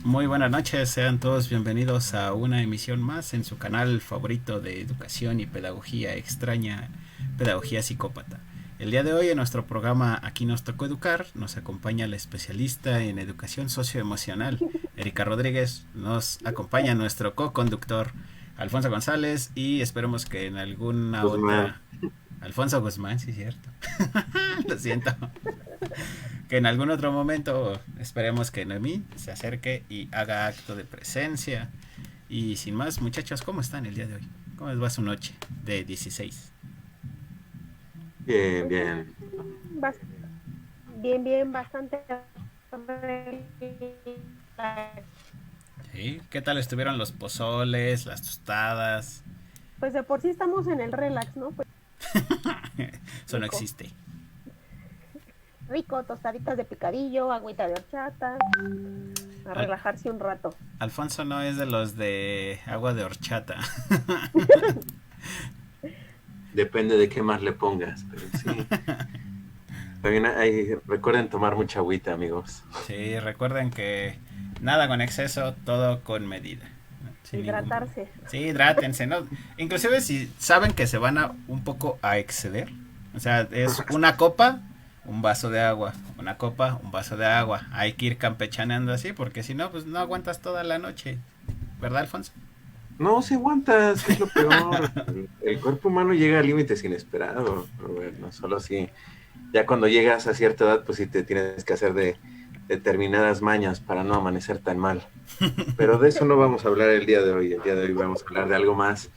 Muy buenas noches, sean todos bienvenidos a una emisión más en su canal favorito de educación y pedagogía extraña, Pedagogía Psicópata. El día de hoy en nuestro programa Aquí nos tocó educar, nos acompaña la especialista en educación socioemocional, Erika Rodríguez, nos acompaña nuestro co-conductor, Alfonso González, y esperemos que en alguna Guzmán. otra... Alfonso Guzmán, sí, cierto. Lo siento. Que en algún otro momento esperemos que Noemí se acerque y haga acto de presencia. Y sin más, muchachos, ¿cómo están el día de hoy? ¿Cómo les va su noche de 16? Bien, Pues bien. bien, bastante. ¿Sí? ¿Qué tal estuvieron los pozoles, las tostadas? Pues de por sí estamos en el relax, ¿no? Pues Eso no rico, existe. rico, tostaditas de picadillo, agüita de horchata, a Al- relajarse un rato. Alfonso no es de los de agua de horchata. Depende de qué más le pongas, pero sí. También recuerden tomar mucha agüita, amigos. Sí, recuerden que nada con exceso, todo con medida. ¿No? Sin ningún problema. Hidratarse. Sí, hidrátense, ¿no? Inclusive si saben que se van a un poco a exceder. O sea, es una copa, un vaso de agua. Una copa, un vaso de agua. Hay que ir campechaneando así porque si no, pues no aguantas toda la noche. ¿Verdad, Alfonso? No, si aguantas, que es lo peor. El cuerpo humano llega a límites inesperados, Robert, no solo así. Ya cuando llegas a cierta edad, pues sí te tienes que hacer de determinadas mañas para no amanecer tan mal. Pero de eso no vamos a hablar el día de hoy. El día de hoy vamos a hablar de algo más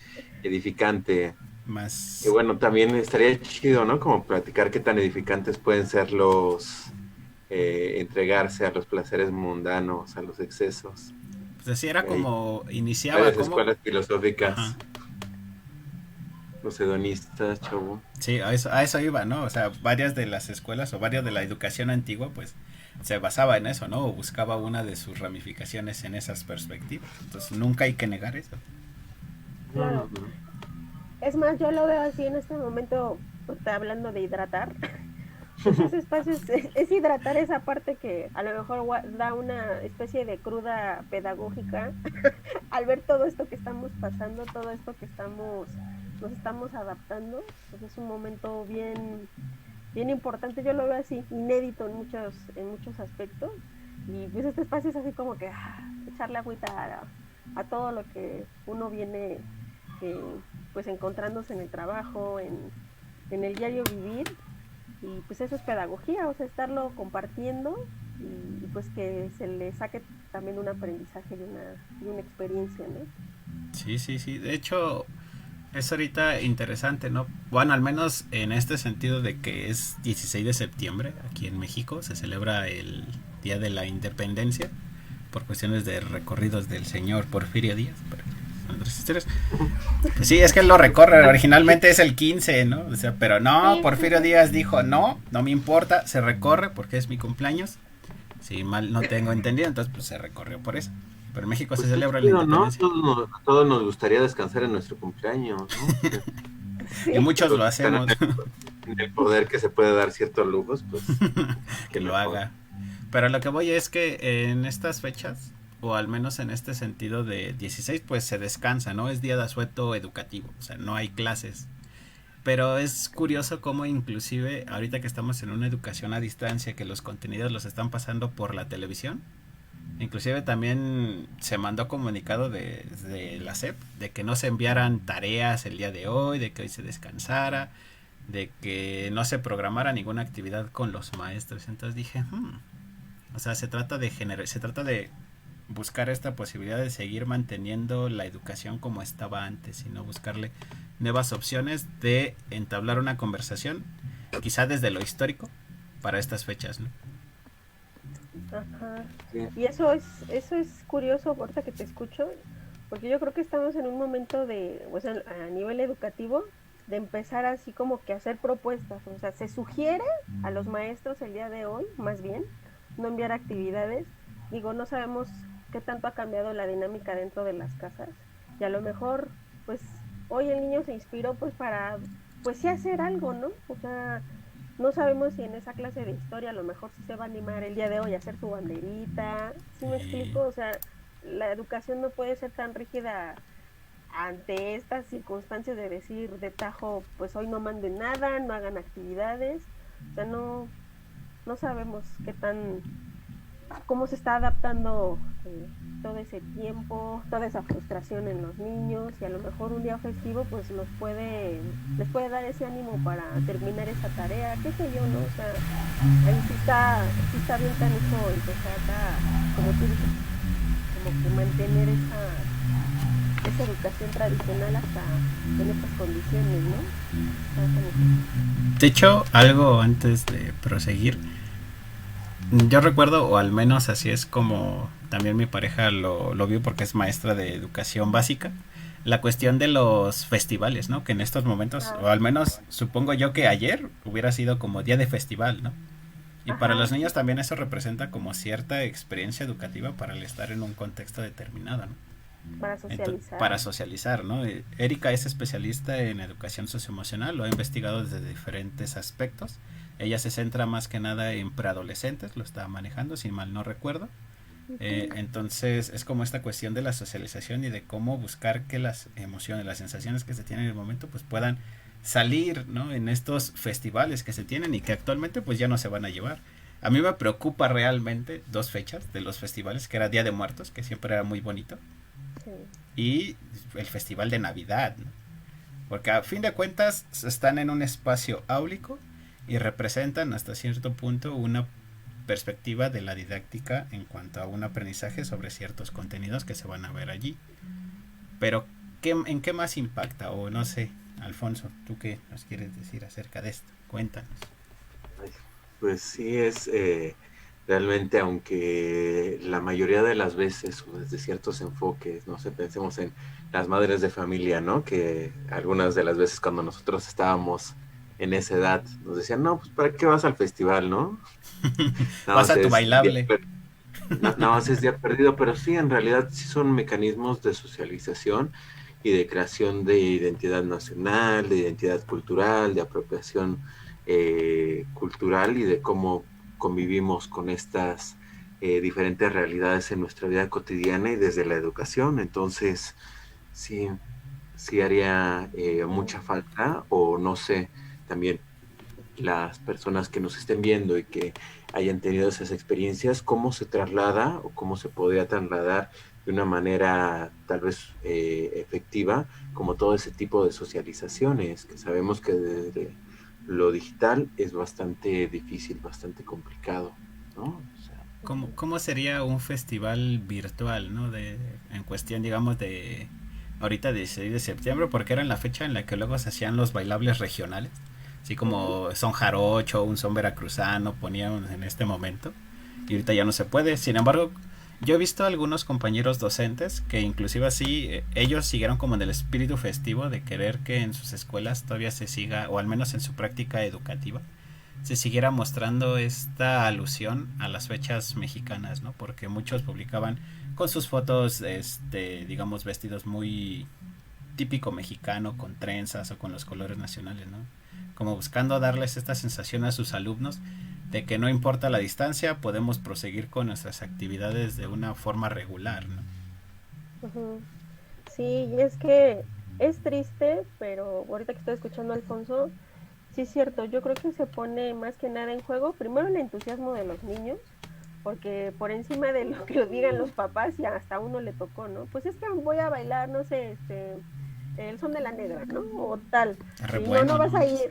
edificante. Y Más... bueno, también estaría chido, ¿no? Como platicar qué tan edificantes pueden ser los entregarse a los placeres mundanos, a los excesos. Pues así era Hay como iniciaba, varias como... escuelas Ajá. filosóficas, los hedonistas, chavo. Sí, a eso iba, ¿no? O sea, varias de las escuelas o varias de la educación antigua, pues se basaba en eso, ¿no? O buscaba una de sus ramificaciones en esas perspectivas. Entonces, nunca hay que negar eso. Claro. Ujú. Es más, yo lo veo así en este momento, pues, está hablando de hidratar. Pues ese espacio es hidratar esa parte que a lo mejor da una especie de cruda pedagógica al ver todo esto que estamos pasando, todo esto que nos estamos adaptando, pues es un momento bien importante, yo lo veo así, inédito en muchos aspectos, y pues este espacio es así como que echarle agüita a todo lo que uno viene pues encontrándose en el trabajo, en el diario vivir, y pues eso es pedagogía, o sea, estarlo compartiendo y pues que se le saque también un aprendizaje de una experiencia, ¿no? Sí, sí, sí. De hecho, es ahorita interesante, ¿no? Bueno, al menos en este sentido de que es 16 de septiembre, aquí en México, se celebra el Día de la Independencia por cuestiones de recorridos del señor Porfirio Díaz. Pero son otras historias. Pues sí, es que él lo recorre, originalmente es el 15, ¿no? O sea, pero no, Sí, sí, Porfirio sí. Díaz dijo, no, no me importa, se recorre porque es mi cumpleaños. Si mal no tengo entendido, entonces pues se recorrió por eso. Pero en México se Pues qué celebra la chido, ¿no? independencia. A todos nos gustaría descansar en nuestro cumpleaños, ¿no? Y Sí, muchos lo Los que están hacemos, en el poder que se puede dar ciertos lujos, pues que qué lo mejor. haga. Pero lo que voy es que en estas fechas, o al menos en este sentido de 16, pues se descansa, ¿no? Es día de asueto educativo, o sea, no hay clases. Pero es curioso cómo inclusive ahorita que estamos en una educación a distancia, que los contenidos los están pasando por la televisión, inclusive también se mandó comunicado de la SEP de que no se enviaran tareas el día de hoy, de que hoy se descansara, de que no se programara ninguna actividad con los maestros. Entonces dije, o sea, se trata de buscar esta posibilidad de seguir manteniendo la educación como estaba antes y no buscarle nuevas opciones de entablar una conversación, quizá desde lo histórico, para estas fechas, ¿no? ajá. Sí. Y eso es curioso ahorita que te escucho, porque yo creo que estamos en un momento de, o sea, a nivel educativo, de empezar así como que hacer propuestas. O sea, se sugiere a los maestros el día de hoy, más bien, no enviar actividades. Digo, no sabemos qué tanto ha cambiado la dinámica dentro de las casas. Y a lo mejor, pues, hoy el niño se inspiró pues para, pues sí hacer algo, ¿no? O sea, no sabemos si en esa clase de historia a lo mejor sí se va a animar el día de hoy a hacer su banderita. ¿Sí me explico? O sea, la educación no puede ser tan rígida ante estas circunstancias de decir de tajo, pues hoy no manden nada, no hagan actividades. O sea, no sabemos qué tan, cómo se está adaptando todo ese tiempo, toda esa frustración en los niños, y a lo mejor un día festivo pues les puede dar ese ánimo para terminar esa tarea, qué sé yo, ¿no? O sea, ahí sí está bien canijo empezar a, como tú dices, como que mantener esa educación tradicional hasta en estas condiciones, ¿no? De hecho, algo antes de proseguir, yo recuerdo, o al menos así es como también mi pareja lo vio porque es maestra de educación básica, la cuestión de los festivales, ¿no? Que en estos momentos, o al menos supongo yo que ayer hubiera sido como día de festival, ¿no? Y para los niños también eso representa como cierta experiencia educativa para el estar en un contexto determinado, ¿no? Para socializar. Para socializar, ¿no? Erika es especialista en educación socioemocional, lo ha investigado desde diferentes aspectos. Ella se centra más que nada en preadolescentes, lo está manejando, si mal no recuerdo. Entonces es como esta cuestión de la socialización y de cómo buscar que las emociones, las sensaciones que se tienen en el momento, pues puedan salir, ¿no? En estos festivales que se tienen y que actualmente pues ya no se van a llevar. A mí me preocupa realmente dos fechas de los festivales, que era Día de Muertos, que siempre era muy bonito, Sí. y el Festival de Navidad, ¿no? Porque a fin de cuentas están en un espacio áulico y representan hasta cierto punto una perspectiva de la didáctica en cuanto a un aprendizaje sobre ciertos contenidos que se van a ver allí. Pero, ¿en qué más impacta? O no sé, Alfonso, ¿tú qué nos quieres decir acerca de esto? Cuéntanos. Pues sí, es realmente, aunque la mayoría de las veces, o desde ciertos enfoques, no sé, pensemos en las madres de familia, ¿no? Que algunas de las veces cuando nosotros estábamos en esa edad, nos decían, no, pues ¿para qué vas al festival, no? Nada más Pasa tu es bailable. nada más es día perdido, pero sí, en realidad sí son mecanismos de socialización y de creación de identidad nacional, de identidad cultural, de apropiación cultural y de cómo convivimos con estas diferentes realidades en nuestra vida cotidiana y desde la educación. Entonces, sí, sí haría mucha falta, o no sé, también las personas que nos estén viendo y que hayan tenido esas experiencias, cómo se traslada o cómo se podría trasladar de una manera tal vez efectiva, como todo ese tipo de socializaciones, que sabemos que desde lo digital es bastante difícil, bastante complicado, ¿no? O sea, ¿Cómo sería un festival virtual, ¿no? En cuestión, digamos, de ahorita 16 de septiembre, porque era en la fecha en la que luego se hacían los bailables regionales, así como son jarocho, un son veracruzano, poníamos en este momento, y ahorita ya no se puede. Sin embargo, yo he visto a algunos compañeros docentes que inclusive así ellos siguieron como en el espíritu festivo de querer que en sus escuelas todavía se siga, o al menos en su práctica educativa, se siguiera mostrando esta alusión a las fechas mexicanas, ¿no? Porque muchos publicaban con sus fotos, digamos, vestidos muy típico mexicano, con trenzas o con los colores nacionales, ¿no? Como buscando darles esta sensación a sus alumnos de que no importa la distancia, podemos proseguir con nuestras actividades de una forma regular, ¿no? Uh-huh. Sí, y es que es triste, pero ahorita que estoy escuchando a Alfonso, sí es cierto, yo creo que se pone más que nada en juego, primero el entusiasmo de los niños, porque por encima de lo que lo digan los papás y hasta a uno le tocó, ¿no? Pues es que voy a bailar, no sé, el son de la negra, ¿no? O tal. Re Y bueno, no vas ¿no? a ir,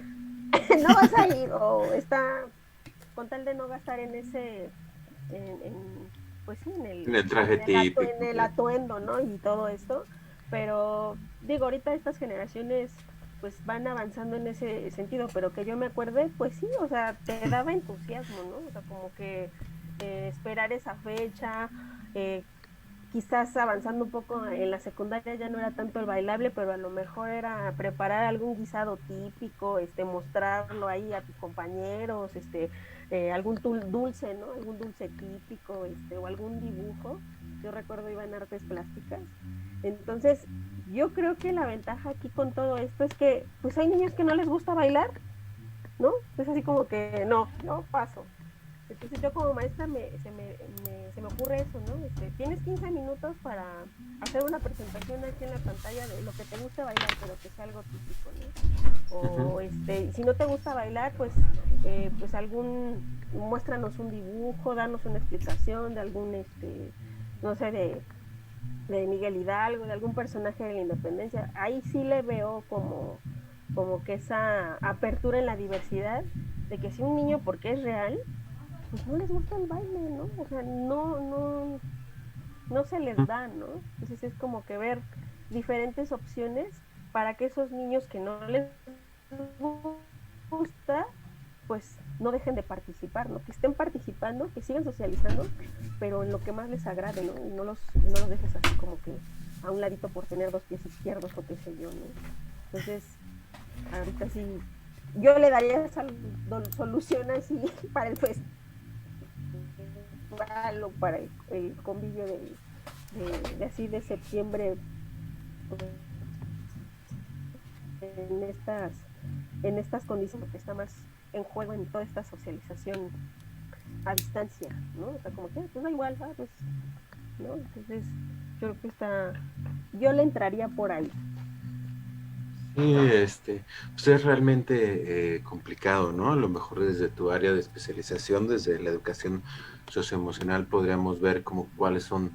no vas a ir, o está con tal de no gastar en ese, en pues sí, en el traje en típico. el atuendo, ¿no? Y todo esto. Pero digo, ahorita estas generaciones pues van avanzando en ese sentido, pero que yo me acuerde, pues sí, o sea, te daba entusiasmo, ¿no? O sea, como que esperar esa fecha, eh, quizás avanzando un poco en la secundaria ya no era tanto el bailable, pero a lo mejor era preparar algún guisado típico, mostrarlo ahí a tus compañeros, algún dulce, ¿no? Algún dulce típico, o algún dibujo. Yo recuerdo iba en artes plásticas. Entonces, yo creo que la ventaja aquí con todo esto es que pues hay niños que no les gusta bailar ¿no? Es así como que no paso. Entonces yo como maestra se me ocurre eso, ¿no? Tienes 15 minutos para hacer una presentación aquí en la pantalla de lo que te guste bailar, pero que sea algo típico, ¿no? O si no te gusta bailar, pues muéstranos un dibujo, danos una explicación de algún, no sé, de Miguel Hidalgo, de algún personaje de la independencia. Ahí sí le veo como que esa apertura en la diversidad, de que si un niño, porque es real, pues no les gusta el baile, ¿no? O sea, no se les da, ¿no? Entonces es como que ver diferentes opciones para que esos niños que no les gusta, pues no dejen de participar, ¿no? Que estén participando, que sigan socializando, pero en lo que más les agrade, ¿no? Y no los dejes así como que a un ladito por tener 2 pies izquierdos o qué sé yo, ¿no? Entonces, ahorita sí, yo le daría esa solución así para el festival o para el convivio de así de septiembre, pues, en estas condiciones que está más en juego en toda esta socialización a distancia, ¿no? O sea, como que pues da igual, pues, ¿no? Entonces, yo creo que yo le entraría por ahí. Sí, pues es realmente complicado, ¿no? A lo mejor desde tu área de especialización, desde la educación socioemocional, podríamos ver como cuáles son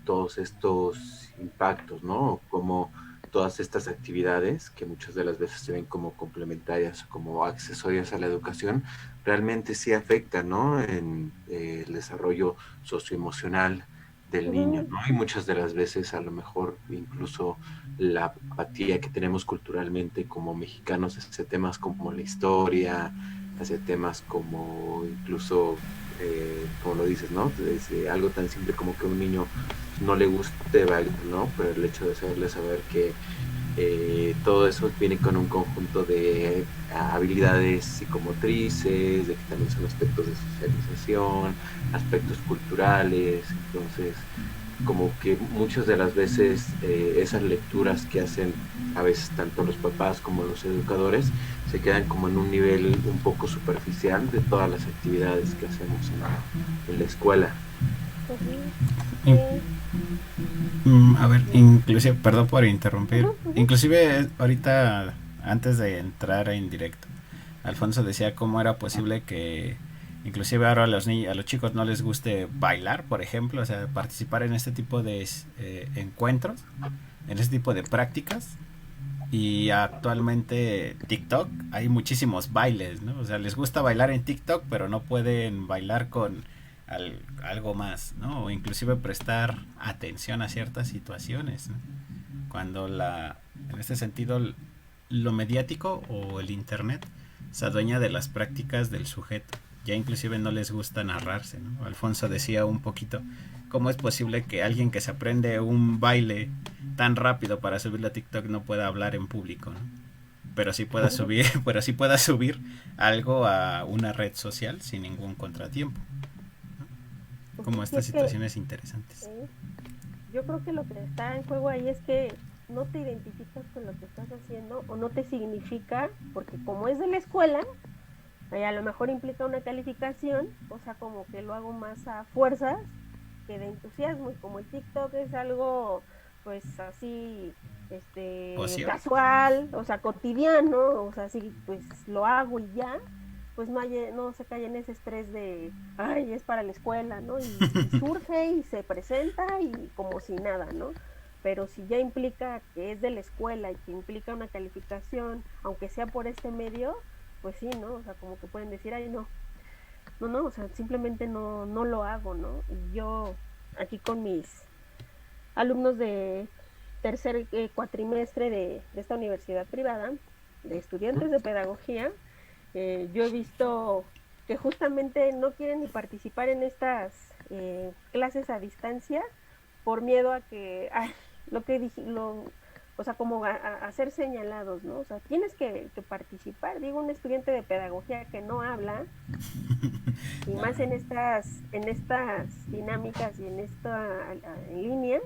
todos estos impactos, ¿no? Como todas estas actividades que muchas de las veces se ven como complementarias, como accesorias a la educación, realmente sí afectan, ¿no? En el desarrollo socioemocional del niño, ¿no? Y muchas de las veces a lo mejor incluso la apatía que tenemos culturalmente como mexicanos hacia temas como la historia, hacia temas como incluso, como lo dices, ¿no? Desde algo tan simple como que a un niño no le guste bailar, ¿no? Pero el hecho de hacerle saber que todo eso viene con un conjunto de habilidades psicomotrices, de que también son aspectos de socialización, aspectos culturales, entonces como que muchas de las veces esas lecturas que hacen a veces tanto los papás como los educadores se quedan como en un nivel un poco superficial de todas las actividades que hacemos en la escuela. A ver, inclusive, perdón por interrumpir, inclusive ahorita antes de entrar en directo, Alfonso decía cómo era posible que inclusive ahora a los chicos no les guste bailar, por ejemplo, o sea, participar en este tipo de encuentros, en este tipo de prácticas. Y actualmente TikTok hay muchísimos bailes, ¿no? O sea, les gusta bailar en TikTok, pero no pueden bailar con algo más, ¿no? O inclusive prestar atención a ciertas situaciones, ¿no? Cuando en este sentido, lo mediático o el internet se adueña de las prácticas del sujeto. Ya inclusive no les gusta narrarse, ¿no? Alfonso decía un poquito cómo es posible que alguien que se aprende un baile tan rápido para subirlo a TikTok no pueda hablar en público, ¿no? Pero sí pueda subir algo a una red social sin ningún contratiempo, ¿no? Como estas situaciones interesantes. Yo creo que lo que está en juego ahí es que no te identificas con lo que estás haciendo o no te significa, porque como es de la escuela, a lo mejor implica una calificación, o sea, como que lo hago más a fuerzas que de entusiasmo, y como el TikTok es algo pues así casual, o sea, cotidiano, o sea, sí, pues lo hago y ya, pues no se cae en ese estrés de, ay, es para la escuela, ¿no? Y surge y se presenta y como si nada, ¿no? Pero si ya implica que es de la escuela y que implica una calificación, aunque sea por este medio, pues sí, ¿no? O sea, como que pueden decir, ay, no, o sea, simplemente no lo hago, ¿no? Y yo aquí con mis alumnos de tercer cuatrimestre de esta universidad privada, de estudiantes de pedagogía, yo he visto que justamente no quieren ni participar en estas clases a distancia por miedo a que, lo que dije, o sea, como a ser señalados, ¿no? O sea, tienes que participar. Digo, un estudiante de pedagogía que no habla, y más en estas dinámicas y en esta en línea,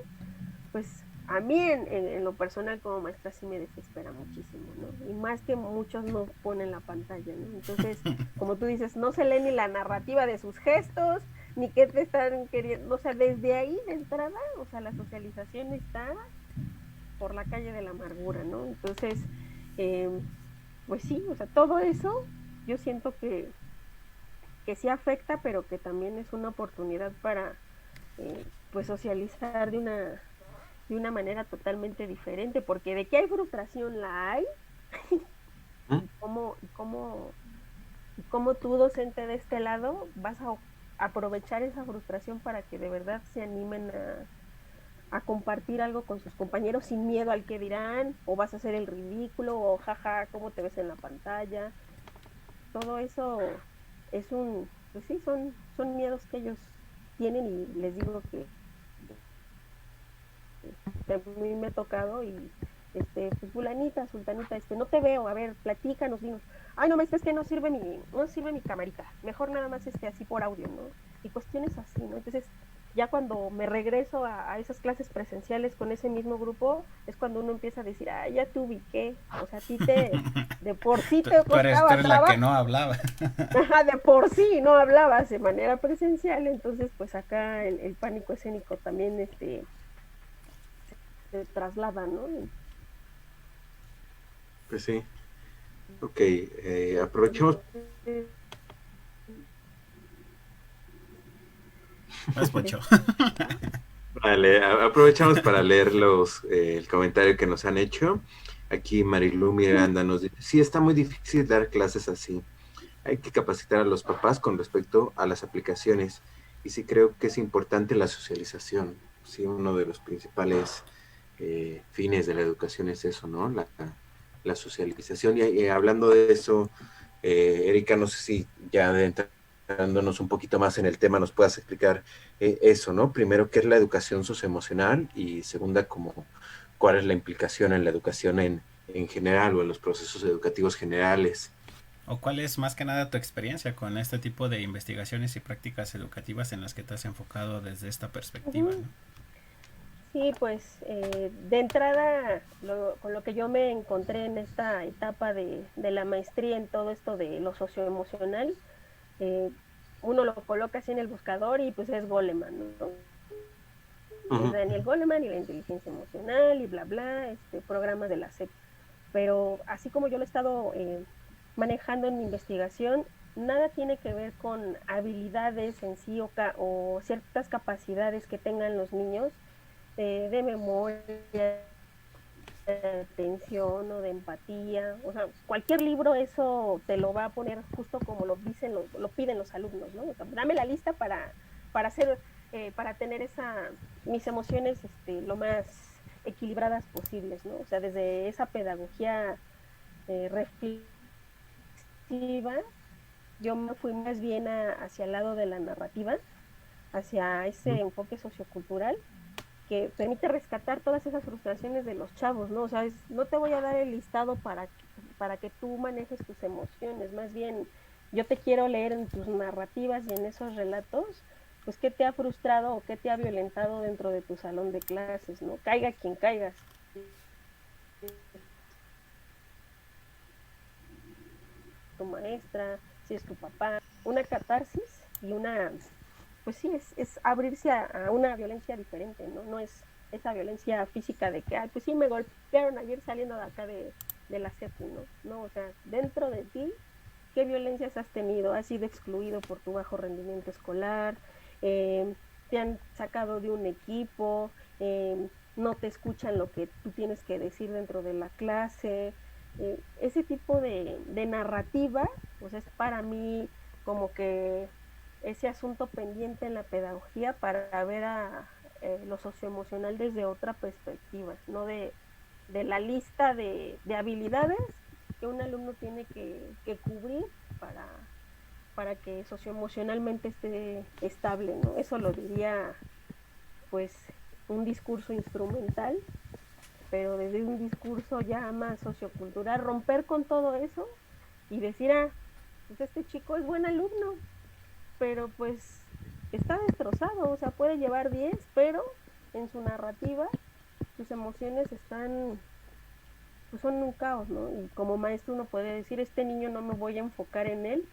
pues a mí en lo personal como maestra sí me desespera muchísimo, ¿no? Y más que muchos no ponen la pantalla, ¿no? Entonces, como tú dices, no se lee ni la narrativa de sus gestos, ni qué te están queriendo, o sea, desde ahí de entrada, o sea, la socialización está por la calle de la amargura, ¿no? Entonces, eh, pues sí, o sea, todo eso yo siento que sí afecta, pero que también es una oportunidad para, pues, socializar de una manera totalmente diferente, porque de que hay frustración la hay, ¿Mm? y cómo tú docente de este lado vas a aprovechar esa frustración para que de verdad se animen a compartir algo con sus compañeros sin miedo al que dirán, o vas a hacer el ridículo, o jaja, cómo te ves en la pantalla. Todo eso es pues sí, son miedos que ellos tienen y les digo que a mí me ha tocado y pues fulanita, sultanita, no te veo, a ver, platícanos, dinos. Ay, no, es que no sirve mi camarita, mejor nada más así por audio, ¿no? Y cuestiones así, ¿no? Entonces, ya cuando me regreso a esas clases presenciales con ese mismo grupo, es cuando uno empieza a decir, ah, ya te ubiqué, o sea, de por sí te Tú costaba eres la que trabajo, no hablaba. de por sí no hablabas de manera presencial, entonces pues acá el pánico escénico también se traslada, ¿no? Pues sí. Ok, aprovechemos. Vas, Poncho. Vale, aprovechamos para leer el comentario que nos han hecho. Aquí Marilu Miranda nos dice, sí, está muy difícil dar clases así. Hay que capacitar a los papás con respecto a las aplicaciones. Y sí creo que es importante la socialización. Sí, uno de los principales fines de la educación es eso, ¿no? La socialización. Y hablando de eso, Erika, no sé si ya adentrándonos un poquito más en el tema nos puedas explicar eso, ¿no? Primero, ¿qué es la educación socioemocional? Y segunda, como, ¿cuál es la implicación en la educación en general o en los procesos educativos generales? ¿O cuál es más que nada tu experiencia con este tipo de investigaciones y prácticas educativas en las que te has enfocado desde esta perspectiva, Uh-huh. ¿no? Sí, pues de entrada, con lo que yo me encontré en esta etapa de la maestría en todo esto de lo socioemocional, eh, uno lo coloca así en el buscador y pues es Goleman, ¿no? Es Ujú. Daniel Goleman y la inteligencia emocional y bla, bla, programas de la SEP. Pero así como yo lo he estado manejando en mi investigación, nada tiene que ver con habilidades en sí o ciertas capacidades que tengan los niños de memoria, de atención o de empatía. O sea, cualquier libro eso te lo va a poner justo como lo piden los alumnos, ¿no? O sea, dame la lista para hacer, para tener mis emociones lo más equilibradas posibles, ¿no? O sea, desde esa pedagogía reflexiva, yo me fui más bien hacia el lado de la narrativa, hacia ese enfoque sociocultural que permite rescatar todas esas frustraciones de los chavos, ¿no? O sea, no te voy a dar el listado para que tú manejes tus emociones, más bien yo te quiero leer en tus narrativas y en esos relatos, pues qué te ha frustrado o qué te ha violentado dentro de tu salón de clases, ¿no? Caiga quien caigas. Tu maestra, si es tu papá, una catarsis y pues sí, es abrirse a una violencia diferente, ¿no? No es esa violencia física de que, ay, pues sí, me golpearon ayer saliendo de acá de la CEPU, ¿no? No, o sea, dentro de ti, ¿qué violencias has tenido? ¿Has sido excluido por tu bajo rendimiento escolar? ¿Te han sacado de un equipo? ¿No te escuchan lo que tú tienes que decir dentro de la clase? Ese tipo de narrativa, pues es para mí como que ese asunto pendiente en la pedagogía para ver lo socioemocional desde otra perspectiva, no de la lista de habilidades que un alumno tiene que cubrir para, para que socioemocionalmente esté estable, ¿no? Eso lo diría pues un discurso instrumental, pero desde un discurso ya más sociocultural, romper con todo eso y decir, ah, pues este chico es buen alumno, pero pues está destrozado, o sea, puede llevar 10, pero en su narrativa sus emociones están, pues son un caos, ¿no? Y como maestro uno puede decir, este niño no me voy a enfocar en él,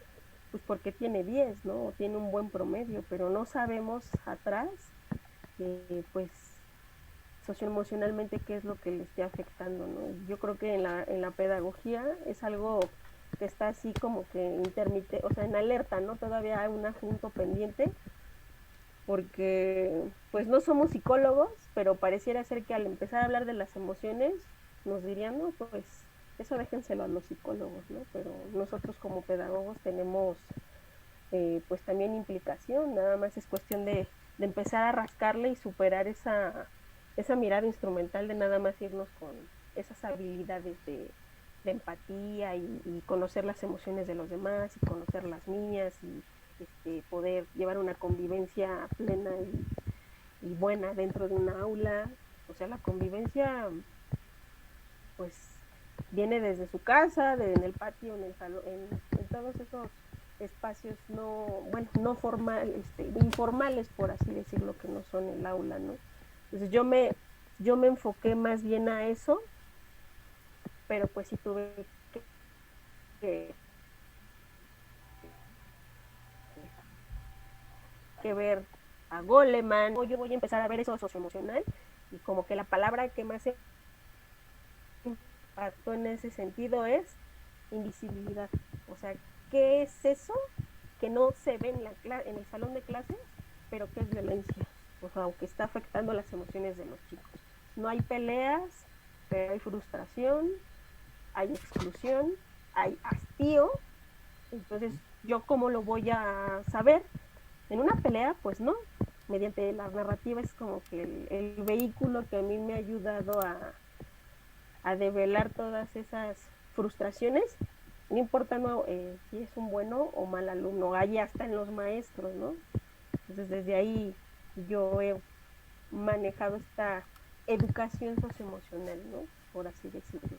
pues porque tiene 10, ¿no? O tiene un buen promedio, pero no sabemos atrás, pues socioemocionalmente qué es lo que le esté afectando, ¿no? Yo creo que en la pedagogía es algo que está así como que intermite, o sea, en alerta, ¿no? Todavía hay un asunto pendiente porque pues no somos psicólogos, pero pareciera ser que al empezar a hablar de las emociones nos dirían, no, pues eso déjenselo a los psicólogos, ¿no? Pero nosotros como pedagogos tenemos pues también implicación, nada más es cuestión de empezar a rascarle y superar esa mirada instrumental de nada más irnos con esas habilidades de empatía y conocer las emociones de los demás y conocer las mías y poder llevar una convivencia plena y buena dentro de una aula. O sea, la convivencia pues viene desde su casa, en el patio, en el salón, en todos esos espacios no, bueno, no formales, informales por así decirlo, que no son el aula, ¿no? Entonces yo me enfoqué más bien a eso, pero pues sí tuve que, que ver a Goleman, o yo voy a empezar a ver eso socioemocional, y como que la palabra que más impactó en ese sentido es invisibilidad. O sea, ¿qué es eso que no se ve en el salón de clases, pero que es violencia? O sea, aunque está afectando las emociones de los chicos. No hay peleas, pero hay frustración, hay exclusión, hay hastío. Entonces, ¿yo cómo lo voy a saber? En una pelea, pues no. Mediante la narrativa es como que el vehículo que a mí me ha ayudado a develar todas esas frustraciones, no importa no, si es un bueno o mal alumno, ahí hasta en los maestros, ¿no? Entonces desde ahí yo he manejado esta educación socioemocional, ¿no? Por así decirlo.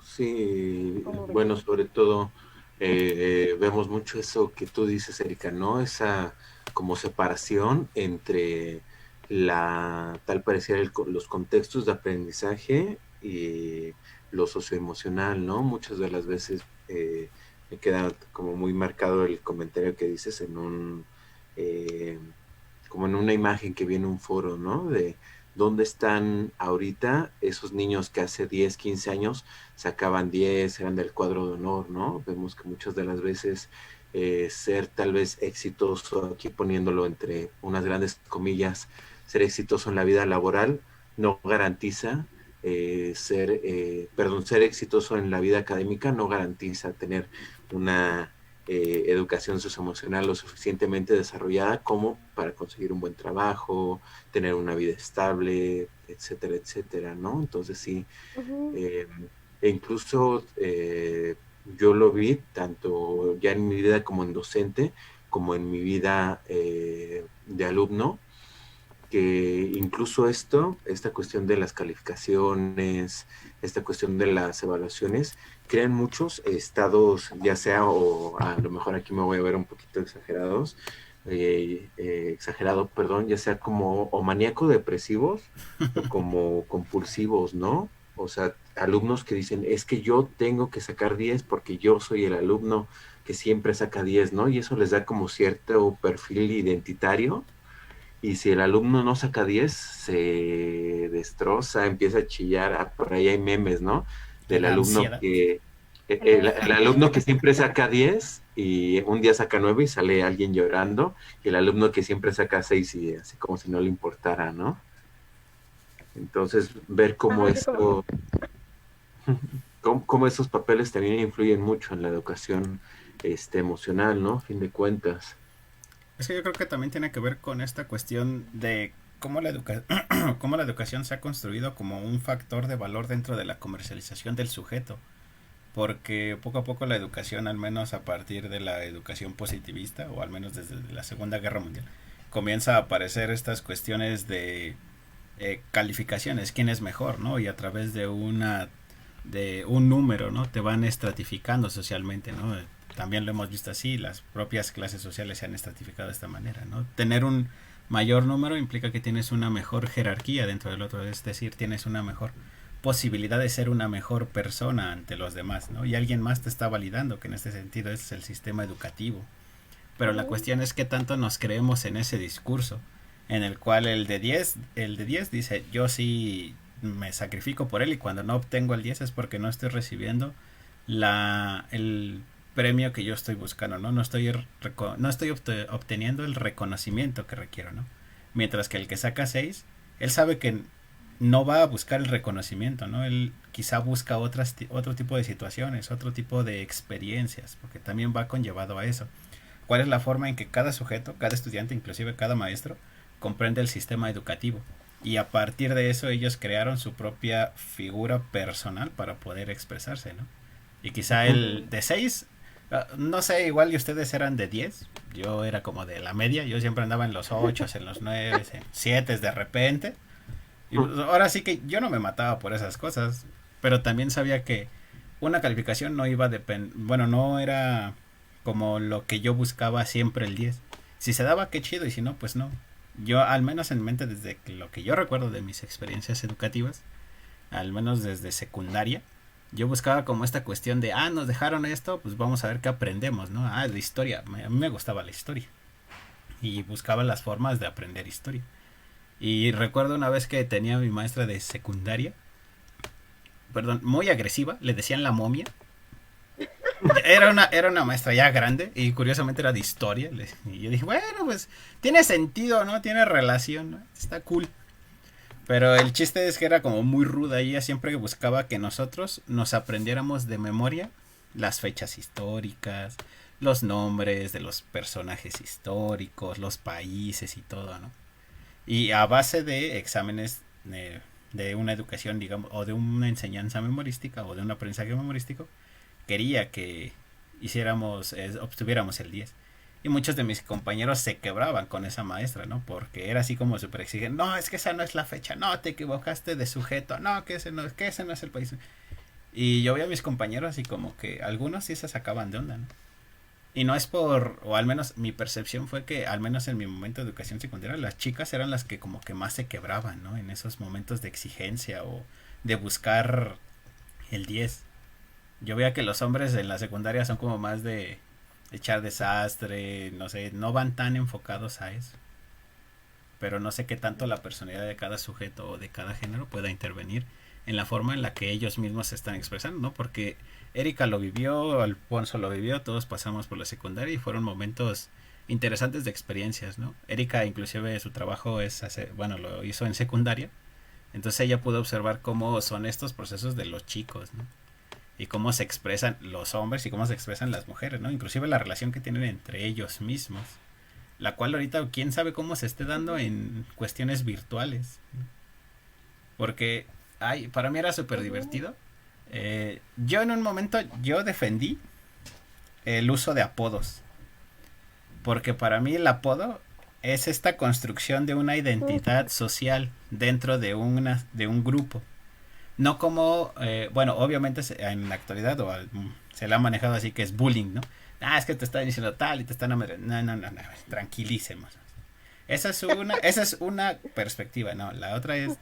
Sí, ¿Cómo ves? bueno, sobre todo vemos mucho eso que tú dices, Erika, ¿no? Esa como separación entre tal parecer los contextos de aprendizaje y lo socioemocional, ¿no? Muchas de las veces me queda como muy marcado el comentario que dices eh, como en una imagen que viene un foro, ¿no? De dónde están ahorita esos niños que hace 10, 15 años sacaban 10, eran del cuadro de honor, ¿no? Vemos que muchas de las veces ser tal vez exitoso, aquí poniéndolo entre unas grandes comillas, ser exitoso en la vida laboral no garantiza ser exitoso en la vida académica no garantiza tener una educación socioemocional lo suficientemente desarrollada como para conseguir un buen trabajo, tener una vida estable, etcétera, etcétera, ¿no? Entonces sí, Uh-huh. eh, e incluso yo lo vi tanto ya en mi vida como en docente, como en mi vida de alumno, que incluso esta cuestión de las calificaciones, esta cuestión de las evaluaciones, crean muchos estados, ya sea, o a lo mejor aquí me voy a ver un poquito exagerado, perdón, ya sea como o maníaco depresivos o como compulsivos, ¿no? O sea, alumnos que dicen, es que yo tengo que sacar 10 porque yo soy el alumno que siempre saca 10, ¿no? Y eso les da como cierto perfil identitario y si el alumno no saca 10 se destroza, empieza a chillar. Por ahí hay memes, ¿no? Del La alumno ansiedad. el alumno que siempre saca 10 y un día saca 9 y sale alguien llorando. Y el alumno que siempre saca 6 y así como si no le importara, ¿no? Entonces, ver cómo Así como, esto, cómo esos papeles también influyen mucho en la educación emocional, ¿no? A fin de cuentas. Es que yo creo que también tiene que ver con esta cuestión de cómo cómo la educación se ha construido como un factor de valor dentro de la comercialización del sujeto. Porque poco a poco la educación, al menos a partir de la educación positivista, o al menos desde la Segunda Guerra Mundial, comienza a aparecer estas cuestiones de calificaciones, quién es mejor, ¿no? Y a través de un número, ¿no? Te van estratificando socialmente, ¿no? También lo hemos visto así, las propias clases sociales se han estratificado de esta manera, ¿no? Tener Mayor número implica que tienes una mejor jerarquía dentro del otro, es decir, tienes una mejor posibilidad de ser una mejor persona ante los demás, ¿no? Y alguien más te está validando, que en este sentido es el sistema educativo. Pero la cuestión es que tanto nos creemos en ese discurso, en el cual el de 10 dice, yo sí me sacrifico por él, y cuando no obtengo el 10 es porque no estoy recibiendo el premio que yo estoy buscando, ¿no? No estoy obteniendo el reconocimiento que requiero, ¿no? Mientras que el que saca 6, él sabe que no va a buscar el reconocimiento, ¿no? Él quizá busca otro tipo de situaciones, otro tipo de experiencias, porque también va conllevado a eso. ¿Cuál es la forma en que cada sujeto, cada estudiante, inclusive cada maestro, comprende el sistema educativo? Y a partir de eso ellos crearon su propia figura personal para poder expresarse, ¿no? Y quizá el de 6, no sé, igual y ustedes eran de 10, yo era como de la media, yo siempre andaba en los 8, en los 9, en 7 de repente. Y pues, ahora sí que yo no me mataba por esas cosas, pero también sabía que una calificación no iba a bueno, no era como lo que yo buscaba siempre el 10. Si se daba, qué chido, y si no, pues no. Yo, al menos en mente, desde lo que yo recuerdo de mis experiencias educativas, al menos desde secundaria, yo buscaba como esta cuestión de, nos dejaron esto, pues vamos a ver qué aprendemos, ¿no? De historia, a mí me gustaba la historia. Y buscaba las formas de aprender historia. Y recuerdo una vez que tenía a mi maestra de secundaria, perdón, muy agresiva, le decían la momia. Era una maestra ya grande y curiosamente era de historia. Y yo dije, bueno, pues tiene sentido, ¿no? Tiene relación, ¿no? Está cool. Pero el chiste es que era como muy ruda. Ella siempre buscaba que nosotros nos aprendiéramos de memoria las fechas históricas, los nombres de los personajes históricos, los países y todo, ¿no? Y a base de exámenes de una educación, digamos, o de una enseñanza memorística o de un aprendizaje memorístico, quería que obtuviéramos el 10. Y muchos de mis compañeros se quebraban con esa maestra, ¿no? Porque era así como súper exigente. No, es que esa no es la fecha. No, te equivocaste de sujeto. No, que ese no es el país. Y yo veía a mis compañeros así como que algunos sí se sacaban de onda, ¿no? Y no es o al menos mi percepción fue que, al menos en mi momento de educación secundaria, las chicas eran las que como que más se quebraban, ¿no? En esos momentos de exigencia o de buscar el 10. Yo veía que los hombres en la secundaria son como más de echar desastre, no sé, no van tan enfocados a eso. Pero no sé qué tanto la personalidad de cada sujeto o de cada género pueda intervenir en la forma en la que ellos mismos se están expresando, ¿no? Porque Erika lo vivió, Alfonso lo vivió, todos pasamos por la secundaria y fueron momentos interesantes de experiencias, ¿no? Erika inclusive su trabajo lo hizo en secundaria, entonces ella pudo observar cómo son estos procesos de los chicos, ¿no? Y cómo se expresan los hombres y cómo se expresan las mujeres, ¿no? Inclusive la relación que tienen entre ellos mismos, la cual ahorita quién sabe cómo se esté dando en cuestiones virtuales, ¿no? Porque para mí era súper divertido. Yo en un momento yo defendí el uso de apodos, porque para mí el apodo es esta construcción de una identidad social dentro de un grupo. No como, bueno, obviamente en la actualidad se le ha manejado así que es bullying, ¿no? Es que te están diciendo tal y te están no, tranquilísemos. Esa es una perspectiva, ¿no? La otra es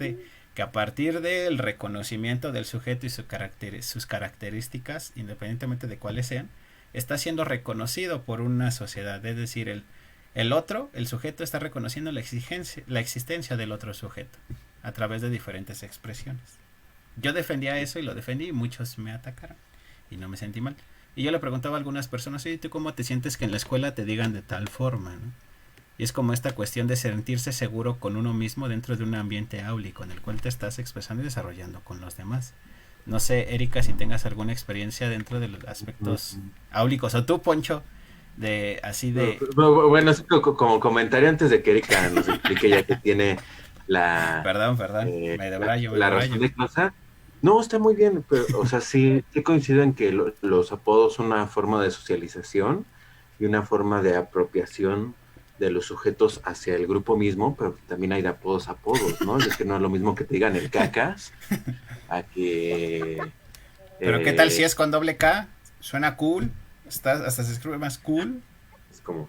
que a partir del reconocimiento del sujeto y sus características, independientemente de cuáles sean, está siendo reconocido por una sociedad. Es decir, el sujeto está reconociendo la existencia del otro sujeto a través de diferentes expresiones. Yo defendía eso y lo defendí y muchos me atacaron y no me sentí mal. Y yo le preguntaba a algunas personas, oye, ¿tú cómo te sientes que en la escuela te digan de tal forma, ¿no? Y es como esta cuestión de sentirse seguro con uno mismo dentro de un ambiente áulico en el cual te estás expresando y desarrollando con los demás. No sé, Erika, si tengas alguna experiencia dentro de los aspectos áulicos, o tú, Poncho, Bueno, como comentario antes de que Erika nos explique, ya que tiene Perdón, me debrayo. razón de cosa. No, está muy bien, pero, o sea, sí coincido en que los apodos son una forma de socialización y una forma de apropiación de los sujetos hacia el grupo mismo, pero también hay de apodos, ¿no? Es que no es lo mismo que te digan el cacas a que... Pero ¿qué tal si es con doble K? Suena cool, hasta se escribe más cool. Es como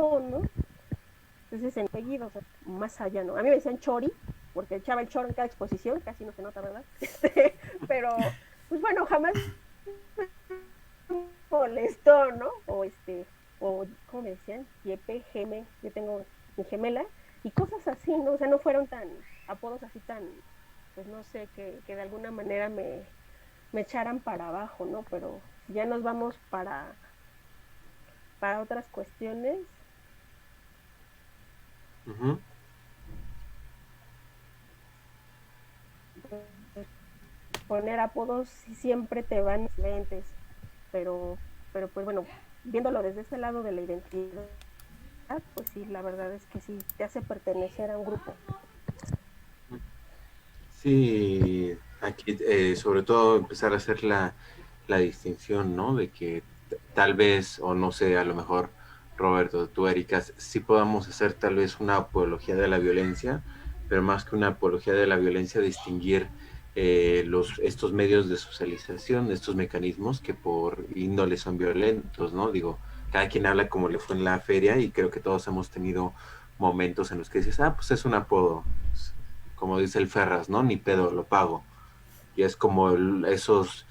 molestón, ¿no? Entonces, en seguido, o sea, más allá, ¿no? A mí me decían chori, porque echaba el choro en cada exposición, casi no se nota, ¿verdad? Pero, pues bueno, jamás me molestó, ¿no? O, ¿cómo me decían? Yepe, Geme, yo tengo mi gemela, y cosas así, ¿no? O sea, no fueron tan, apodos así tan, pues no sé, que de alguna manera me echaran para abajo, ¿no? Pero si ya nos vamos para otras cuestiones. Ujú. Poner apodos siempre te van lentes, pero, pues bueno, viéndolo desde ese lado de la identidad, pues sí, la verdad es que sí, te hace pertenecer a un grupo. Sí, aquí sobre todo empezar a hacer la distinción, ¿no? De que tal vez, o no sé, a lo mejor Roberto, tú, Erika, sí podamos hacer tal vez una apología de la violencia, pero más que una apología de la violencia, distinguir estos medios de socialización, estos mecanismos que por índole son violentos, ¿no? Digo, cada quien habla como le fue en la feria y creo que todos hemos tenido momentos en los que dices, ah, pues es un apodo, como dice el Ferras, ¿no? Ni pedo, lo pago. Y es como esos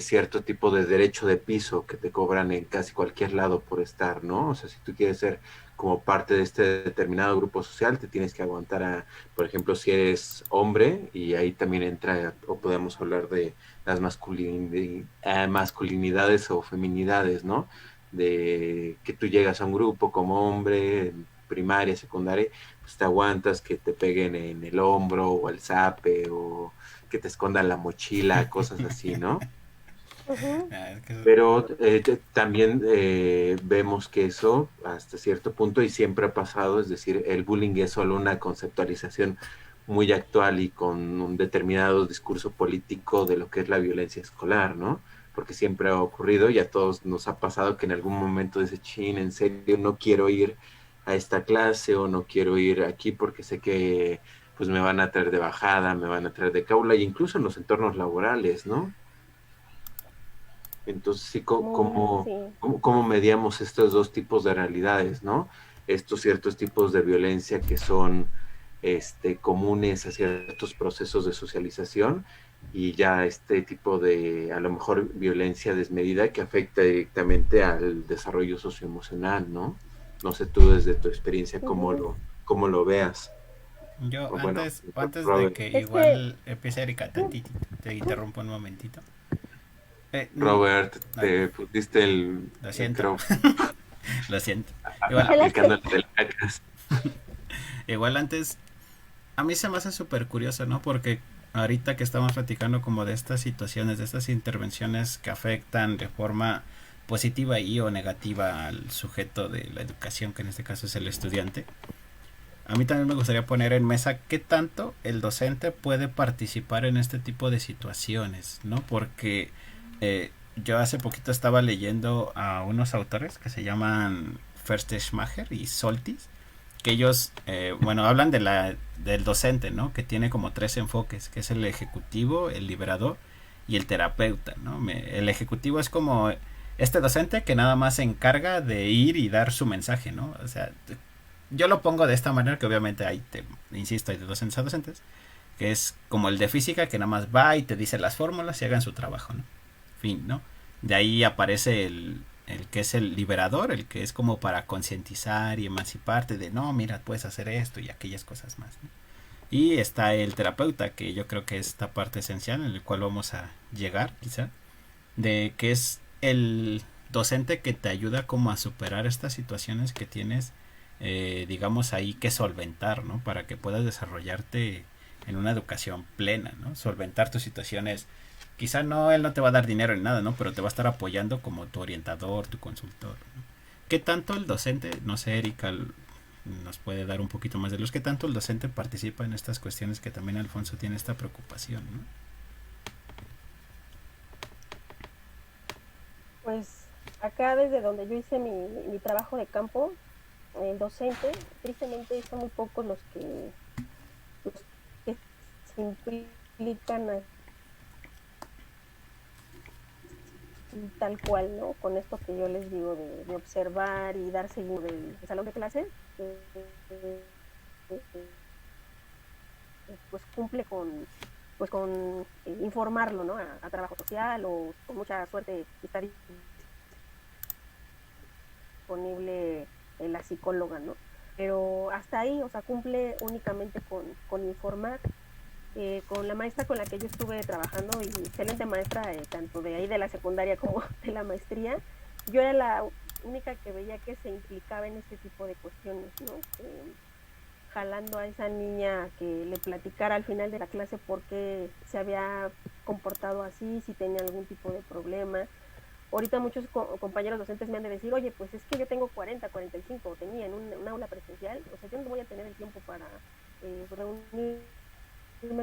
cierto tipo de derecho de piso que te cobran en casi cualquier lado por estar, ¿no? O sea, si tú quieres ser como parte de este determinado grupo social, te tienes que aguantar a, por ejemplo, si eres hombre, y ahí también entra, o podemos hablar de las masculinidades o feminidades, ¿no? De que tú llegas a un grupo como hombre, en primaria, secundaria, pues te aguantas que te peguen en el hombro o el zape o que te escondan la mochila, cosas así, ¿no? Uh-huh. Es que Pero también vemos que eso hasta cierto punto y siempre ha pasado, es decir, el bullying es solo una conceptualización muy actual y con un determinado discurso político de lo que es la violencia escolar, ¿no? Porque siempre ha ocurrido y a todos nos ha pasado que en algún momento dice, chin, en serio, no quiero ir a esta clase o no quiero ir aquí porque sé que pues me van a traer de bajada, me van a traer de caula, e incluso en los entornos laborales, ¿no? Entonces, sí, Sí. cómo mediamos estos dos tipos de realidades, ¿no? Estos ciertos tipos de violencia que son comunes a ciertos procesos de socialización y ya este tipo de, a lo mejor, violencia desmedida que afecta directamente al desarrollo socioemocional, ¿no? No sé tú desde tu experiencia Uh-huh. cómo lo veas. yo O bueno, antes de Robert, que Es que, igual empiece Erika tantito, te interrumpo un momentito. Eh, mm, Robert, ay, te pusiste lo el siento, crop lo siento. me Igual, aplicando pelaste. el de la casa. igual antes, a mí se me hace súper curioso, ¿no? Porque ahorita que estamos platicando como de estas situaciones, de estas intervenciones que afectan de forma positiva y o negativa al sujeto de la educación, que en este caso es el estudiante, a mí también me gustaría poner en mesa qué tanto el docente puede participar en este tipo de situaciones, ¿no? Porque yo hace poquito estaba leyendo a unos autores que se llaman Ferstechmacher y Soltis, que ellos, bueno, hablan del docente, ¿no? Que tiene como tres enfoques, que es el ejecutivo, el liberador y el terapeuta, ¿no? El ejecutivo es como este docente que nada más se encarga de ir y dar su mensaje, ¿no? O sea, yo lo pongo de esta manera, que obviamente hay, insisto, hay de docentes a docentes, que es como el de física, que nada más va y te dice las fórmulas y hagan su trabajo, ¿no? Fin, ¿no? De ahí aparece el que es el liberador, el que es como para concientizar y emanciparte de, no, mira, puedes hacer esto y aquellas cosas más, ¿no? Y está el terapeuta, que yo creo que es esta parte esencial en la cual vamos a llegar, quizá, de que es el docente que te ayuda como a superar estas situaciones que tienes, digamos ahí que solventar, ¿no? Para que puedas desarrollarte en una educación plena, ¿no? Solventar tus situaciones. Quizá no, él no te va a dar dinero ni nada, ¿no? Pero te va a estar apoyando como tu orientador, tu consultor, ¿no? ¿Qué tanto el docente, no sé, Erika, nos puede dar un poquito más de luz, qué tanto el docente participa en estas cuestiones que también Alfonso tiene esta preocupación, ¿no? Pues acá desde donde yo hice mi trabajo de campo, el docente, tristemente son muy pocos los que se implican tal cual, ¿no? Con esto que yo les digo de observar y dar seguimiento del salón de clases, pues cumple con informarlo, ¿no? A trabajo social o con mucha suerte está disponible la psicóloga, ¿no? Pero hasta ahí, o sea, cumple únicamente con informar. Con la maestra con la que yo estuve trabajando, y excelente maestra, tanto de ahí de la secundaria como de la maestría, yo era la única que veía que se implicaba en este tipo de cuestiones, ¿no? Jalando a esa niña que le platicara al final de la clase por qué se había comportado así, si tenía algún tipo de problema. Ahorita muchos compañeros docentes me han de decir, oye, pues es que yo tengo 40, 45, tenía en un aula presencial, o sea, yo no voy a tener el tiempo para reunirme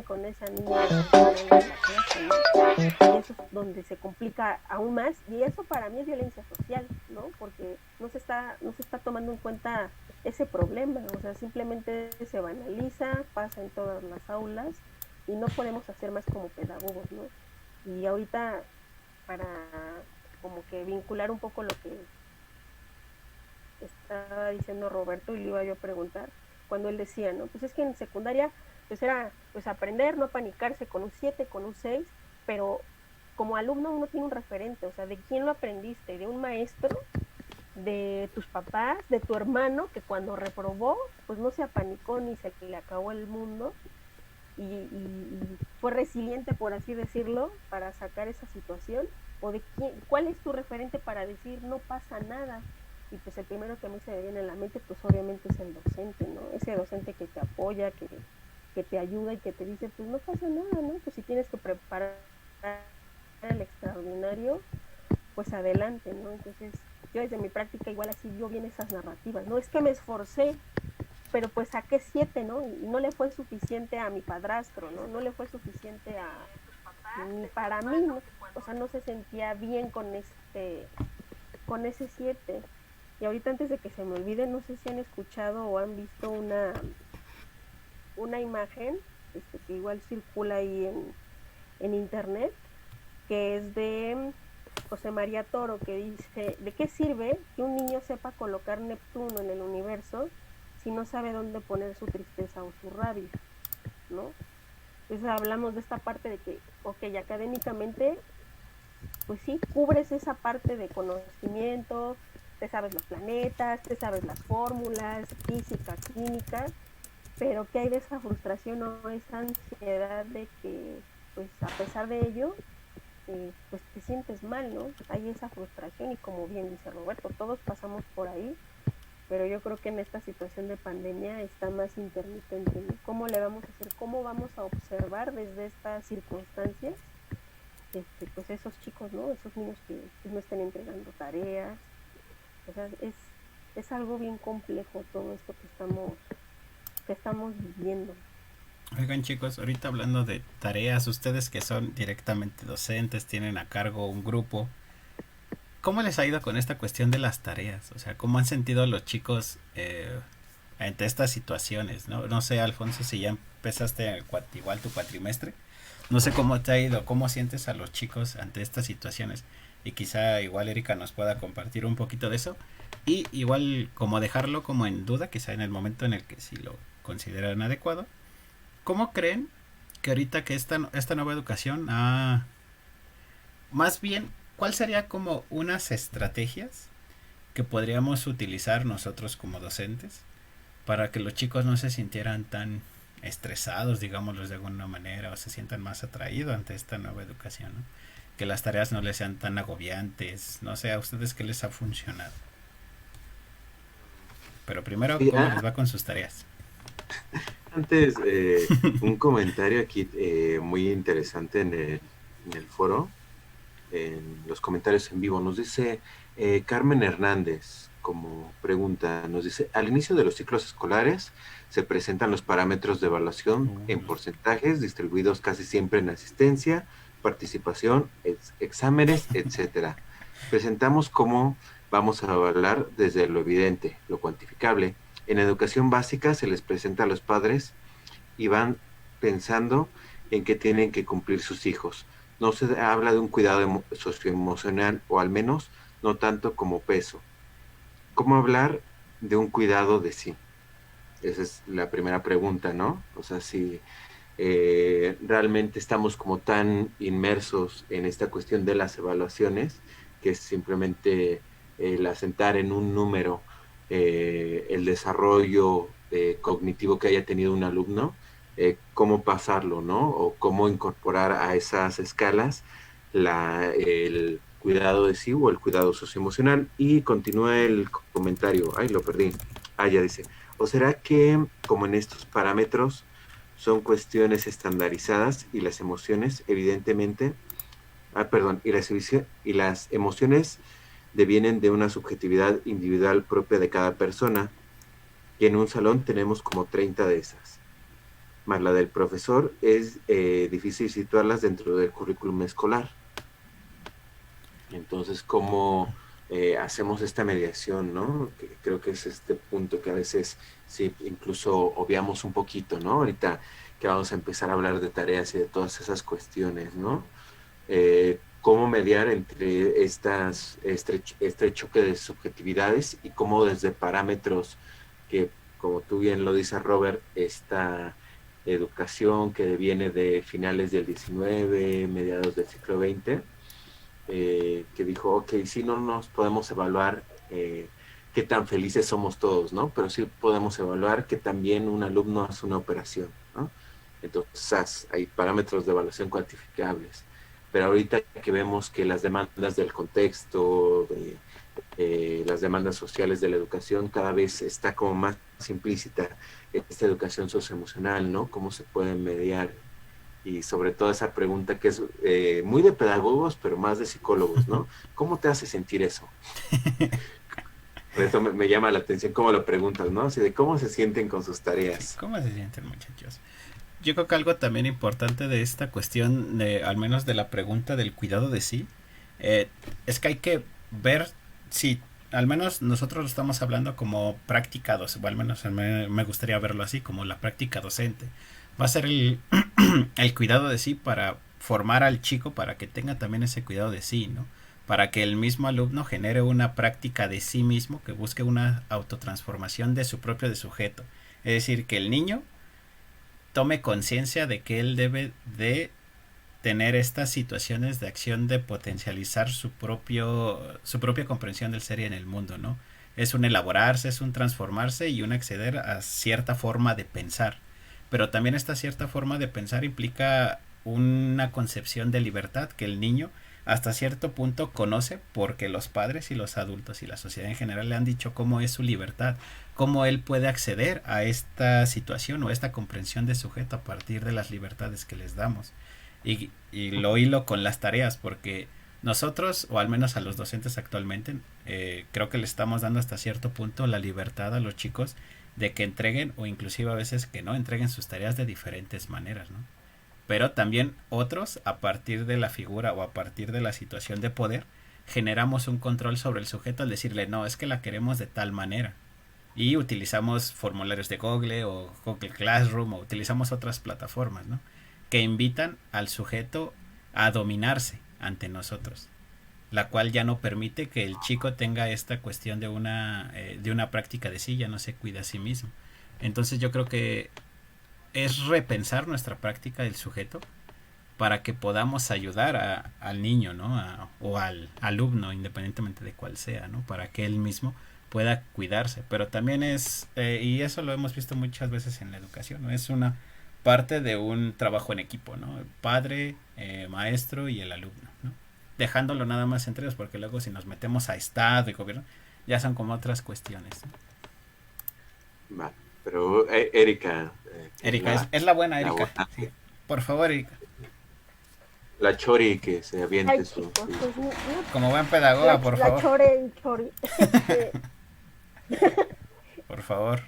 con esa niña en la clase, ¿no? Y eso es donde se complica aún más, y eso para mí es violencia social, ¿no? Porque no se está tomando en cuenta ese problema, o sea, simplemente se banaliza, pasa en todas las aulas y no podemos hacer más como pedagogos, ¿no? Y ahorita, para como que vincular un poco lo que estaba diciendo Roberto, y le iba yo a preguntar, cuando él decía, ¿no? Pues es que en secundaria pues era pues aprender, no panicarse con un 7, con un 6, pero como alumno uno tiene un referente, o sea, de quién lo aprendiste, de un maestro, de tus papás, de tu hermano, que cuando reprobó, pues no se apanicó ni se le acabó el mundo, y fue resiliente, por así decirlo, para sacar esa situación, o de cuál es tu referente para decir no pasa nada. Y pues el primero que a mí se me viene a la mente, pues obviamente es el docente, ¿no? Ese docente que te apoya, que te ayuda y que te dice, pues no pasa nada, ¿no? Pues si tienes que preparar el extraordinario, pues adelante, ¿no? Entonces, yo desde mi práctica igual así yo bien esas narrativas, ¿no? Es que me esforcé, pero pues saqué 7, ¿no? Y no le fue suficiente a mi padrastro, ¿no? No le fue suficiente ni para mí, ¿no? O sea, no se sentía bien con ese 7. Y ahorita, antes de que se me olvide, no sé si han escuchado o han visto una imagen que igual circula ahí en internet, que es de José María Toro, que dice, ¿de qué sirve que un niño sepa colocar Neptuno en el universo si no sabe dónde poner su tristeza o su rabia, ¿no? Entonces hablamos de esta parte de que, ok, académicamente, pues sí, cubres esa parte de conocimiento, te sabes los planetas, te sabes las fórmulas, física, química, pero ¿qué hay de esa frustración o esa ansiedad de que, pues a pesar de ello, pues te sientes mal, ¿no? Hay esa frustración, y como bien dice Roberto, todos pasamos por ahí, pero yo creo que en esta situación de pandemia está más intermitente, ¿no? ¿Cómo le vamos a hacer? ¿Cómo vamos a observar desde estas circunstancias, pues esos chicos, ¿no? Esos niños que no estén entregando tareas? O sea, es algo bien complejo todo esto que estamos viviendo. Oigan chicos, ahorita hablando de tareas, ustedes que son directamente docentes, tienen a cargo un grupo, ¿cómo les ha ido con esta cuestión de las tareas? O sea, ¿cómo han sentido los chicos ante estas situaciones? No sé, Alfonso, si ya empezaste igual tu cuatrimestre, no sé cómo te ha ido, cómo sientes a los chicos ante estas situaciones. Y quizá igual Erika nos pueda compartir un poquito de eso. Y igual como dejarlo como en duda, quizá en el momento en el que si lo consideran adecuado. ¿Cómo creen que ahorita que esta nueva educación más bien, ¿cuál sería como unas estrategias que podríamos utilizar nosotros como docentes para que los chicos no se sintieran tan estresados, digámoslo de alguna manera, o se sientan más atraídos ante esta nueva educación, ¿no? Que las tareas no les sean tan agobiantes, no sé, a ustedes qué les ha funcionado. Pero primero, Sí, ¿cómo les va con sus tareas? antes, un comentario aquí muy interesante en el foro, en los comentarios en vivo. Nos dice Carmen Hernández, como pregunta, nos dice, al inicio de los ciclos escolares se presentan los parámetros de evaluación en porcentajes distribuidos casi siempre en asistencia, participación, exámenes, etcétera. Presentamos cómo vamos a evaluar desde lo evidente, lo cuantificable. En educación básica se les presenta a los padres y van pensando en qué tienen que cumplir sus hijos. no se habla de un cuidado socioemocional, o al menos no tanto como peso. ¿Cómo hablar de un cuidado de sí? Esa es la primera pregunta, ¿no? O sea, si realmente estamos como tan inmersos en esta cuestión de las evaluaciones, que es simplemente el asentar en un número el desarrollo cognitivo que haya tenido un alumno, cómo pasarlo, ¿no? O cómo incorporar a esas escalas el cuidado de sí o el cuidado socioemocional. Y continúa el comentario, ay, lo perdí. Ah, ya dice, ¿o será que como en estos parámetros son cuestiones estandarizadas y las emociones, evidentemente, perdón, y las emociones devienen de una subjetividad individual propia de cada persona, y en un salón tenemos como 30 de esas? Más la del profesor, es difícil situarlas dentro del currículum escolar. Entonces, ¿cómo hacemos esta mediación, no? Que creo que es este punto que a veces sí, incluso obviamos un poquito, ¿no? Ahorita que vamos a empezar a hablar de tareas y de todas esas cuestiones, ¿no? Cómo mediar entre este choque de subjetividades, y cómo desde parámetros que, como tú bien lo dices, Robert, esta educación que viene de finales del 19, mediados del siglo XX, que dijo, ok, sí, no nos podemos evaluar qué tan felices somos todos, ¿no? Pero sí podemos evaluar que también un alumno hace una operación, ¿no? Entonces hay parámetros de evaluación cuantificables. Pero ahorita que vemos que las demandas del contexto, las demandas sociales de la educación, cada vez está como más implícita esta educación socioemocional, ¿no? Cómo se pueden mediar, y sobre todo esa pregunta que es muy de pedagogos, pero más de psicólogos, ¿no? ¿Cómo te hace sentir eso? Por eso me llama la atención cómo lo preguntas, ¿no? Así de cómo se sienten con sus tareas. ¿Cómo se sienten, muchachos? Yo creo que algo también importante de esta cuestión, al menos de la pregunta del cuidado de sí, es que hay que ver si, al menos nosotros lo estamos hablando como práctica docente, o al menos me gustaría verlo así, como la práctica docente. Va a ser el cuidado de sí para formar al chico para que tenga también ese cuidado de sí, ¿no? Para que el mismo alumno genere una práctica de sí mismo, que busque una autotransformación de su propio de sujeto. Es decir, que el niño tome conciencia de que él debe de tener estas situaciones de acción de potencializar su propia comprensión del ser y en el mundo, ¿no? Es un elaborarse, es un transformarse y un acceder a cierta forma de pensar. Pero también esta cierta forma de pensar implica una concepción de libertad que el niño hasta cierto punto conoce, porque los padres y los adultos y la sociedad en general le han dicho cómo es su libertad, cómo él puede acceder a esta situación o esta comprensión de sujeto a partir de las libertades que les damos. Y lo hilo con las tareas, porque nosotros, o al menos a los docentes actualmente, creo que le estamos dando hasta cierto punto la libertad a los chicos de que entreguen, o inclusive a veces que no entreguen sus tareas de diferentes maneras, ¿no? Pero también otros, a partir de la figura o a partir de la situación de poder, generamos un control sobre el sujeto al decirle, no, es que la queremos de tal manera. Y utilizamos formularios de Google o Google Classroom, o utilizamos otras plataformas, ¿no? Que invitan al sujeto a dominarse ante nosotros, la cual ya no permite que el chico tenga esta cuestión de una práctica de sí, ya no se cuida a sí mismo. Entonces yo creo que es repensar nuestra práctica del sujeto para que podamos ayudar al niño, ¿no? O al alumno, independientemente de cuál sea, ¿no? Para que él mismo pueda cuidarse. Pero también es, y eso lo hemos visto muchas veces en la educación, ¿no? Es una parte de un trabajo en equipo, ¿no? El padre, maestro y el alumno, ¿no? Dejándolo nada más entre ellos, porque luego si nos metemos a Estado y gobierno, ya son como otras cuestiones, ¿no? Vale, pero Erika. Erika, es la buena la Erika. buena, Sí. Por favor, Erika. la chori que se aviente Ay, su... chicos, pues no, Como buen pedagoga, por favor. La chore y chori. Por favor.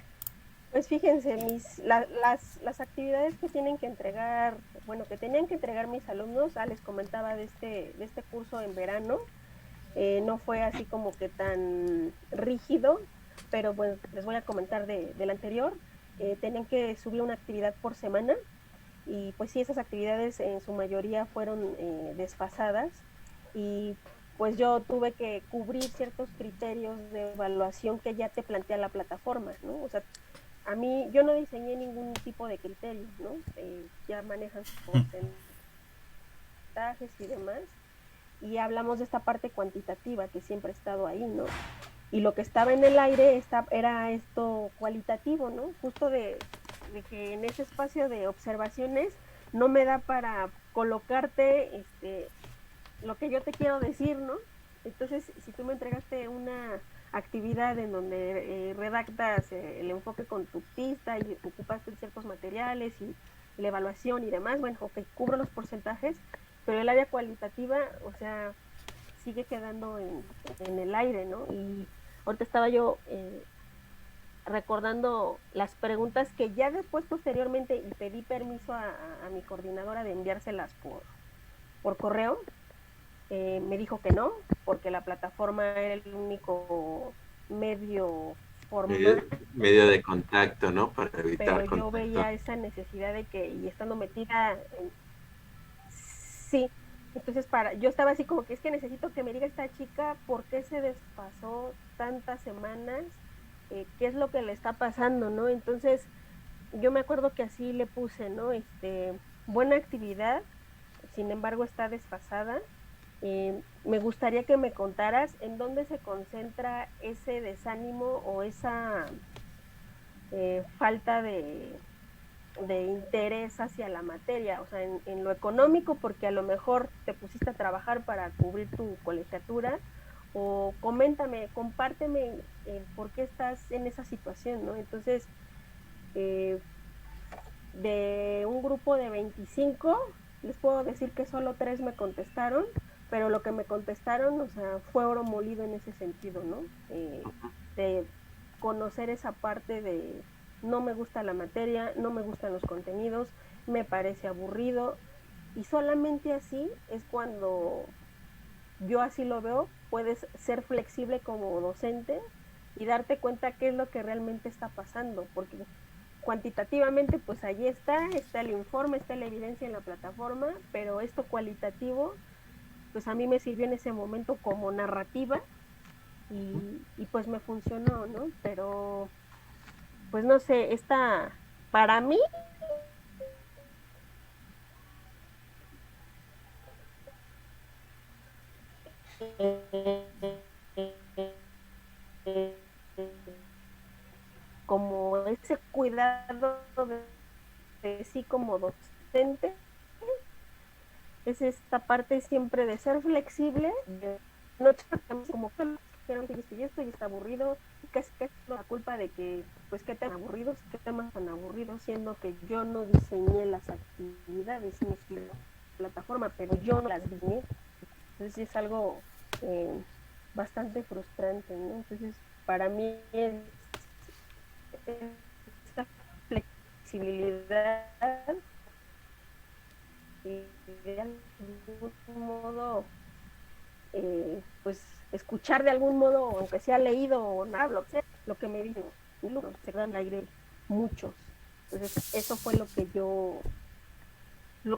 Pues fíjense, las actividades que tienen que entregar, bueno, que tenían que entregar mis alumnos, les comentaba de este curso en verano, no fue así como que tan rígido, pero bueno, les voy a comentar del anterior. Tenían que subir una actividad por semana, y pues sí, esas actividades en su mayoría fueron desfasadas y pues yo tuve que cubrir ciertos criterios de evaluación que ya te plantea la plataforma, ¿no? O sea, a mí, yo no diseñé ningún tipo de criterios, ¿no? Ya manejan sus porcentajes y demás, y hablamos de esta parte cuantitativa que siempre ha estado ahí, ¿no? Y lo que estaba en el aire era esto cualitativo, ¿no? Justo de que en ese espacio de observaciones no me da para colocarte lo que yo te quiero decir, ¿no? Entonces, si tú me entregaste una actividad en donde redactas el enfoque conductista y ocupaste ciertos materiales y la evaluación y demás, bueno, ok, cubro los porcentajes, pero el área cualitativa, o sea, sigue quedando en el aire, ¿no? Y ahorita estaba yo recordando las preguntas que ya después, posteriormente, y pedí permiso a mi coordinadora de enviárselas por correo, me dijo que no, porque la plataforma era el único medio formal. Medio de contacto, ¿no? Para evitar pero contacto. yo veía esa necesidad de que, y estando metida sí, entonces yo estaba así como que es que necesito que me diga esta chica por qué se despasó tantas semanas, qué es lo que le está pasando, ¿no? Entonces yo me acuerdo que así le puse, ¿no? Buena actividad, sin embargo está desfasada. Me gustaría que me contaras en dónde se concentra ese desánimo o esa falta de interés hacia la materia, o sea, en lo económico, porque a lo mejor te pusiste a trabajar para cubrir tu colegiatura, o coméntame, compárteme por qué estás en esa situación, ¿no? Entonces, de un grupo de 25, les puedo decir que solo 3 me contestaron, pero lo que me contestaron, o sea, fue oro molido en ese sentido, ¿no? De conocer esa parte de no me gusta la materia, no me gustan los contenidos, me parece aburrido, y solamente así es cuando yo así lo veo, puedes ser flexible como docente y darte cuenta qué es lo que realmente está pasando, porque cuantitativamente pues ahí está el informe, está la evidencia en la plataforma, pero esto cualitativo pues a mí me sirvió en ese momento como narrativa y pues me funcionó, ¿no? Pero pues no sé, para mí como ese cuidado de sí como docente es esta parte siempre de ser flexible, de no como que esto y está aburrido, casi que es la culpa de que, pues, qué tan aburridos, qué temas tan aburridos, siendo que yo no diseñé las actividades ni la plataforma, pero yo no las diseñé. Entonces es algo bastante frustrante, ¿no? Entonces, para mí es esta flexibilidad y de algún modo pues escuchar de algún modo, aunque sea leído o no hablo, lo que me dicen, se quedan al aire muchos. Entonces eso fue lo que yo,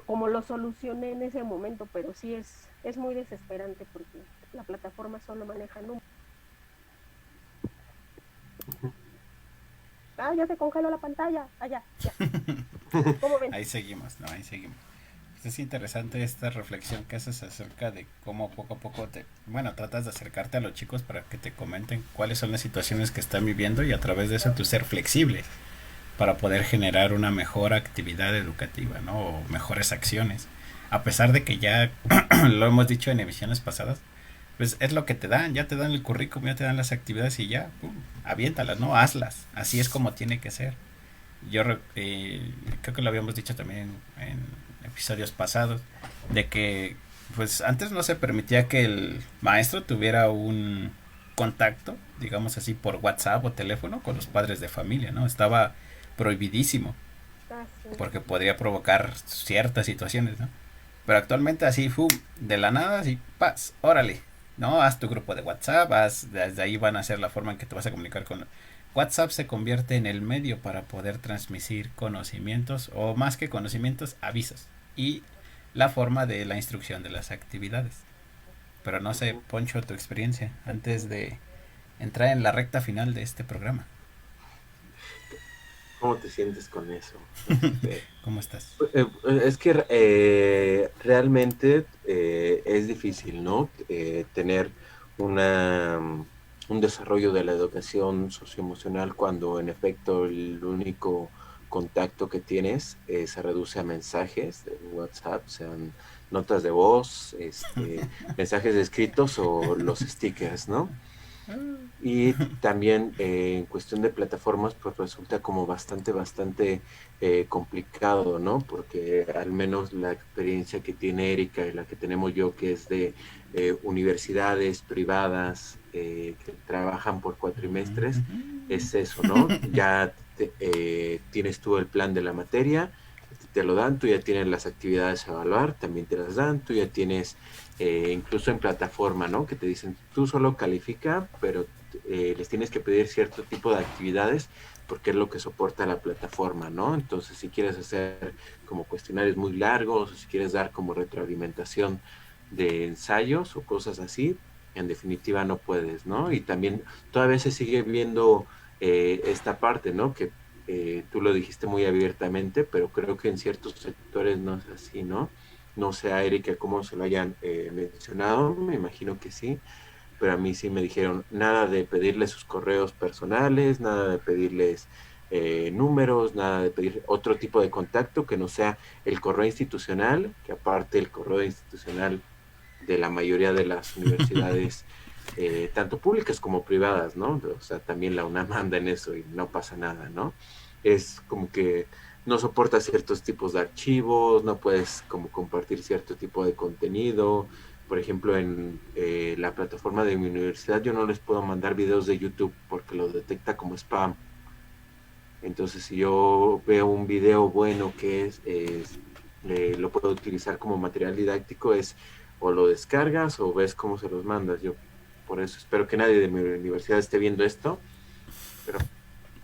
como lo solucioné en ese momento, pero sí es muy desesperante porque la plataforma solo maneja números. Ya se congeló la pantalla, ya. ¿Cómo ven? Ahí seguimos. Es interesante esta reflexión que haces acerca de cómo poco a poco tratas de acercarte a los chicos para que te comenten cuáles son las situaciones que están viviendo y a través de eso tú ser flexible para poder generar una mejor actividad educativa, ¿no? O mejores acciones. A pesar de que ya lo hemos dicho en emisiones pasadas, pues es lo que ya te dan el currículum, ya te dan las actividades y ya, pum, aviéntalas, ¿no? Hazlas. Así es como tiene que ser. Yo creo que lo habíamos dicho también en episodios pasados, de que pues antes no se permitía que el maestro tuviera un contacto, digamos así, por WhatsApp o teléfono con los padres de familia, ¿no? Estaba prohibidísimo, porque podría provocar ciertas situaciones, ¿no? Pero actualmente así, de la nada, así, órale, ¿no? Haz tu grupo de WhatsApp, desde ahí van a ser la forma en que te vas a comunicar WhatsApp se convierte en el medio para poder transmitir conocimientos o más que conocimientos, avisos y la forma de la instrucción de las actividades. Pero no sé, Poncho, tu experiencia antes de entrar en la recta final de este programa. ¿Cómo te sientes con eso? ¿Cómo estás? Es que realmente es difícil, ¿no? Tener una, un desarrollo de la educación socioemocional cuando en efecto el único contacto que tienes se reduce a mensajes de WhatsApp, sean notas de voz, mensajes escritos o los stickers, ¿no? Y también en cuestión de plataformas, pues resulta como bastante complicado, ¿no? Porque al menos la experiencia que tiene Erika y la que tenemos yo, que es de universidades privadas que trabajan por cuatrimestres, es eso, ¿no? Ya tienes tú el plan de la materia, te lo dan, tú ya tienes las actividades a evaluar, también te las dan, tú ya tienes incluso en plataforma, ¿no? Que te dicen, tú solo califica, pero les tienes que pedir cierto tipo de actividades porque es lo que soporta la plataforma, ¿no? Entonces, si quieres hacer como cuestionarios muy largos o si quieres dar como retroalimentación de ensayos o cosas así, en definitiva no puedes, ¿no? Y también todavía se sigue viendo esta parte, ¿no? Que tú lo dijiste muy abiertamente, pero creo que en ciertos sectores no es así, ¿no? No sé a Erika cómo se lo hayan mencionado, me imagino que sí, pero a mí sí me dijeron nada de pedirles sus correos personales, nada de pedirles números, nada de pedir otro tipo de contacto que no sea el correo institucional, que aparte el correo institucional de la mayoría de las universidades, tanto públicas como privadas, ¿no? O sea, también la UNAM anda en eso y no pasa nada, ¿no? Es como que no soporta ciertos tipos de archivos, no puedes como compartir cierto tipo de contenido. Por ejemplo, en la plataforma de mi universidad yo no les puedo mandar videos de YouTube porque lo detecta como spam. Entonces, si yo veo un video bueno que lo puedo utilizar como material didáctico, es o lo descargas o ves cómo se los mandas. Yo por eso espero que nadie de mi universidad esté viendo esto, pero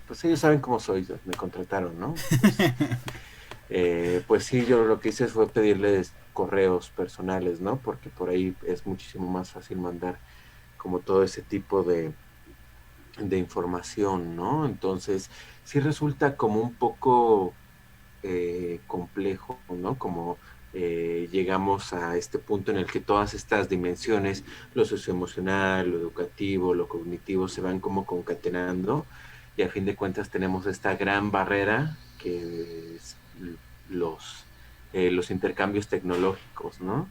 pues ellos saben cómo soy, me contrataron, ¿no? Entonces, pues sí, yo lo que hice fue pedirles correos personales, ¿no? Porque por ahí es muchísimo más fácil mandar como todo ese tipo de información, ¿no? Entonces, sí resulta como un poco complejo, ¿no? Como llegamos a este punto en el que todas estas dimensiones, lo socioemocional, lo educativo, lo cognitivo, se van como concatenando y a fin de cuentas tenemos esta gran barrera que es los intercambios tecnológicos, ¿no?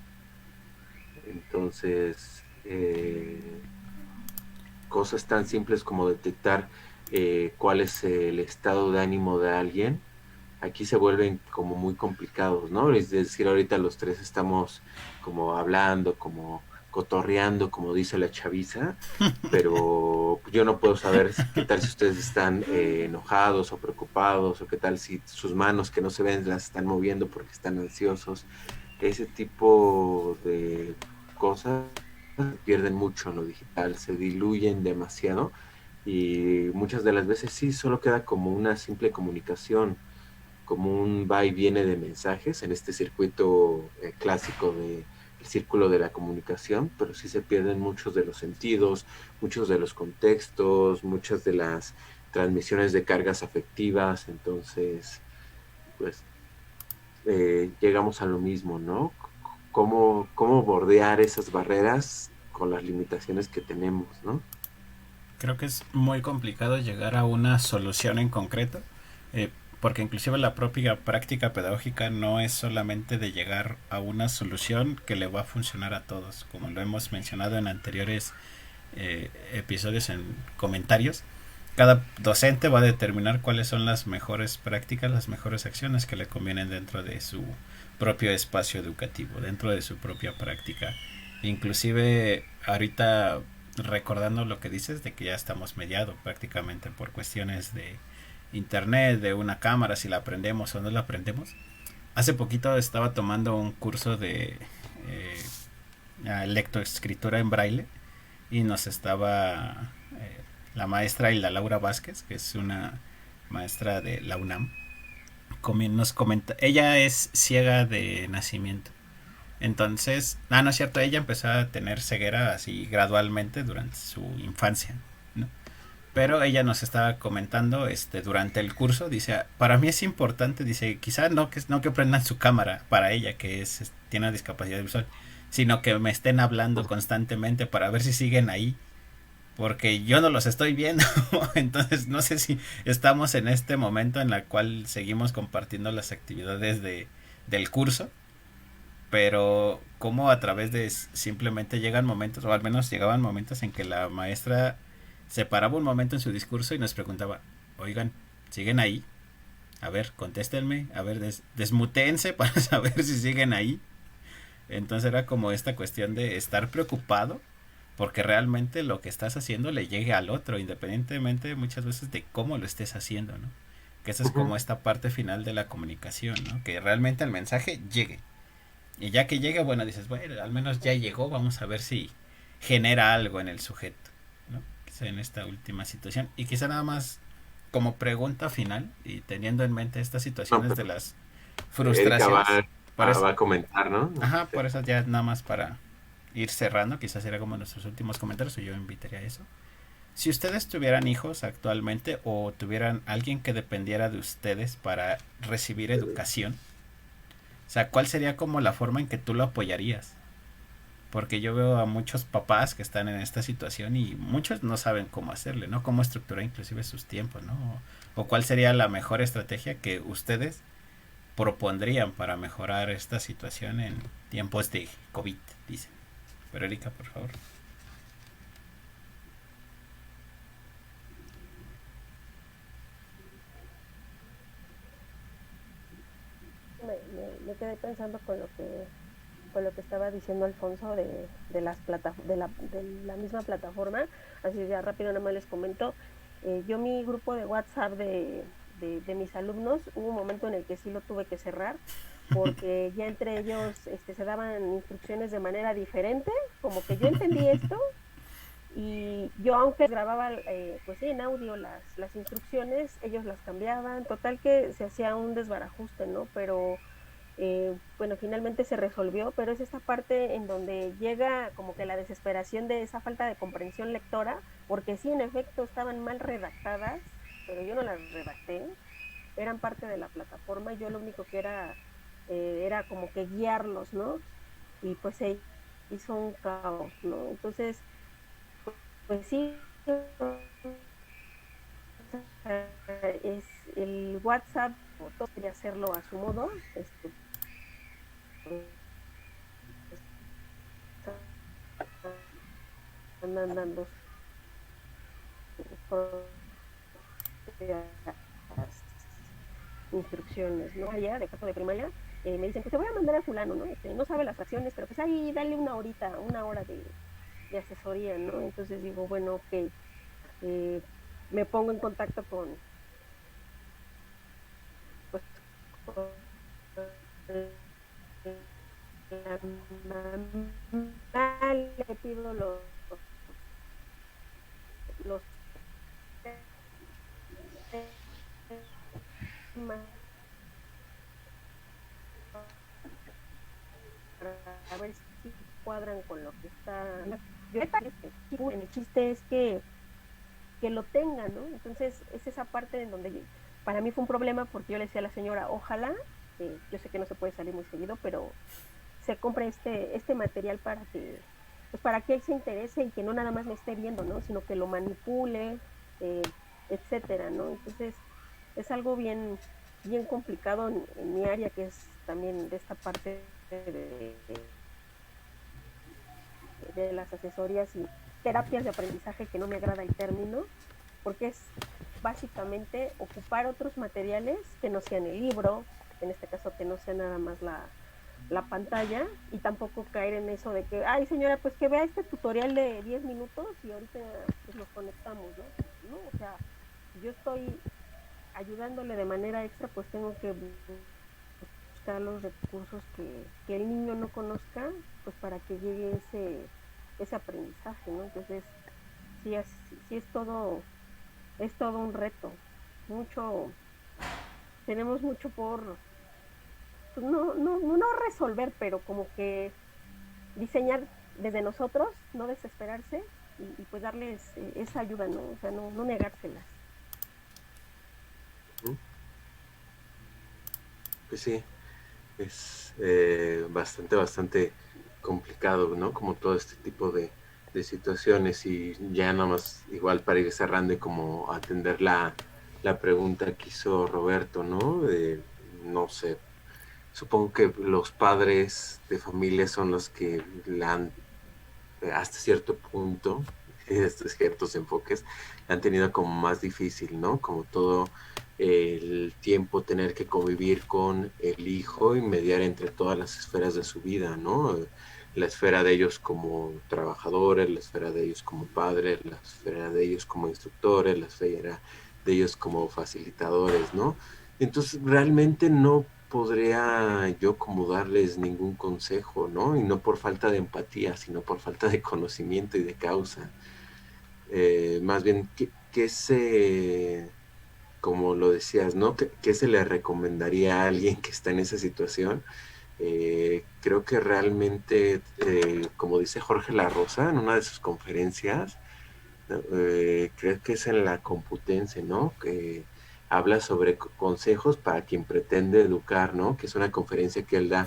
Entonces, cosas tan simples como detectar cuál es el estado de ánimo de alguien, aquí se vuelven como muy complicados, ¿no? Es decir, ahorita los tres estamos como hablando, como cotorreando, como dice la chaviza, pero yo no puedo saber qué tal si ustedes están enojados o preocupados, o qué tal si sus manos que no se ven las están moviendo porque están ansiosos. Ese tipo de cosas pierden mucho en lo digital, se diluyen demasiado y muchas de las veces sí solo queda como una simple comunicación, como un va y viene de mensajes en este circuito clásico de el círculo de la comunicación, pero sí se pierden muchos de los sentidos, muchos de los contextos, muchas de las transmisiones de cargas afectivas, entonces, pues llegamos a lo mismo, ¿no? ¿Cómo bordear esas barreras con las limitaciones que tenemos, ¿no? Creo que es muy complicado llegar a una solución en concreto, eh, porque inclusive la propia práctica pedagógica no es solamente de llegar a una solución que le va a funcionar a todos, como lo hemos mencionado en anteriores episodios en comentarios. Cada docente va a determinar cuáles son las mejores prácticas, las mejores acciones que le convienen dentro de su propio espacio educativo, dentro de su propia práctica. Inclusive ahorita recordando lo que dices de que ya estamos mediados prácticamente por cuestiones de internet, de una cámara, si la aprendemos o no la aprendemos. Hace poquito estaba tomando un curso de lectoescritura en braille y nos estaba la maestra Hilda Laura Vázquez, que es una maestra de la UNAM, nos comenta, ella es ciega de nacimiento. Entonces, no es cierto, ella empezó a tener ceguera así gradualmente durante su infancia, ¿no? Pero ella nos estaba comentando durante el curso, dice, para mí es importante, dice, quizá no que prendan su cámara para ella, que tiene una discapacidad visual, sino que me estén hablando constantemente para ver si siguen ahí, porque yo no los estoy viendo. Entonces no sé si estamos en este momento en el cual seguimos compartiendo las actividades del curso, pero como a través de simplemente llegan momentos, o al menos llegaban momentos en que la maestra se paraba un momento en su discurso y nos preguntaba, oigan, ¿siguen ahí? A ver, contéstenme, a ver, desmutéense para saber si siguen ahí. Entonces era como esta cuestión de estar preocupado porque realmente lo que estás haciendo le llegue al otro, independientemente muchas veces de cómo lo estés haciendo, ¿no? Que esa es como esta parte final de la comunicación, ¿no? Que realmente el mensaje llegue. Y ya que llegue, bueno, dices, bueno, al menos ya llegó, vamos a ver si genera algo en el sujeto, ¿no? Quizá en esta última situación. Y quizá nada más como pregunta final, y teniendo en mente estas No, situaciones de pero las Erika frustraciones, por eso, va a comentar, ¿no? ajá, por eso ya nada más para ir cerrando, quizás sería como nuestros últimos comentarios, o yo invitaría a eso. Si ustedes tuvieran hijos actualmente o tuvieran alguien que dependiera de ustedes para recibir educación, o sea, ¿cuál sería como la forma en que tú lo apoyarías? Porque yo veo a muchos papás que están en esta situación y muchos no saben cómo hacerle, ¿no? Cómo estructurar inclusive sus tiempos, ¿no? O cuál sería la mejor estrategia que ustedes propondrían para mejorar esta situación en tiempos de COVID, dicen. Pero Erika, por favor. Me quedé pensando con lo que estaba diciendo Alfonso de las de la misma plataforma. Así ya rápido nada más les comento. Yo mi grupo de WhatsApp de mis alumnos, hubo un momento en el que sí lo tuve que cerrar porque ya entre ellos se daban instrucciones de manera diferente, como que yo entendí esto y yo aunque grababa pues sí, en audio las instrucciones, ellos las cambiaban, total que se hacía un desbarajuste, ¿no? Pero bueno, finalmente se resolvió, pero es esta parte en donde llega como que la desesperación de esa falta de comprensión lectora, porque sí, en efecto, estaban mal redactadas, pero yo no las redacté, eran parte de la plataforma y yo lo único que era como que guiarlos, ¿no? Y pues se hizo un caos, ¿no? Entonces, pues sí, es el WhatsApp, todos quería hacerlo a su modo, andan dando instrucciones, ¿no? Allá de cuarto de primaria, me dicen, pues te voy a mandar a fulano, ¿no? No sabe las fracciones, pero pues ahí dale una hora de asesoría, ¿no? Entonces digo, bueno, ok, me pongo en contacto pues, con la mamá, le pido los temas para ver si cuadran con lo que está. Yo el chiste es que lo tengan, ¿no? Entonces es esa parte en donde para mí fue un problema porque yo le decía a la señora, ojalá, yo sé que no se puede salir muy seguido, pero se compre este material pues para que él se interese y que no nada más me esté viendo, ¿no? Sino que lo manipule, eh, etcétera, ¿no? Entonces es algo bien complicado en mi área, que es también de esta parte de las asesorías y terapias de aprendizaje, que no me agrada el término, porque es básicamente ocupar otros materiales que no sean el libro, en este caso que no sea nada más la pantalla, y tampoco caer en eso de que, ay señora, pues que vea este tutorial de 10 minutos y ahorita pues nos conectamos, ¿no? ¿No? O sea, si yo estoy ayudándole de manera extra, pues tengo que buscar los recursos que el niño no conozca, pues para que llegue ese aprendizaje, ¿no? Entonces, sí sí es todo un reto, mucho, tenemos mucho por, pues no resolver, pero como que diseñar desde nosotros, no desesperarse y pues darles esa ayuda, ¿no? O sea, no negárselas. Ujú. Pues sí, es bastante complicado, ¿no? Como todo este tipo de situaciones y ya nada más igual para ir cerrando y como atender la pregunta que hizo Roberto, ¿no? No sé, supongo que los padres de familia son los que la han, hasta cierto punto, desde ciertos enfoques, la han tenido como más difícil, ¿no? Como todo el tiempo tener que convivir con el hijo y mediar entre todas las esferas de su vida, ¿no? La esfera de ellos como trabajadores, la esfera de ellos como padres, la esfera de ellos como instructores, la esfera de ellos como facilitadores, ¿no? Entonces realmente no podría yo como darles ningún consejo, ¿no? Y no por falta de empatía, sino por falta de conocimiento y de causa. Más bien, ¿qué se, como lo decías, ¿no? ¿Qué se le recomendaría a alguien que está en esa situación? Creo que realmente, como dice Jorge La Rosa en una de sus conferencias, creo que es en la Computense, ¿no? Que habla sobre consejos para quien pretende educar, ¿no? Que es una conferencia que él da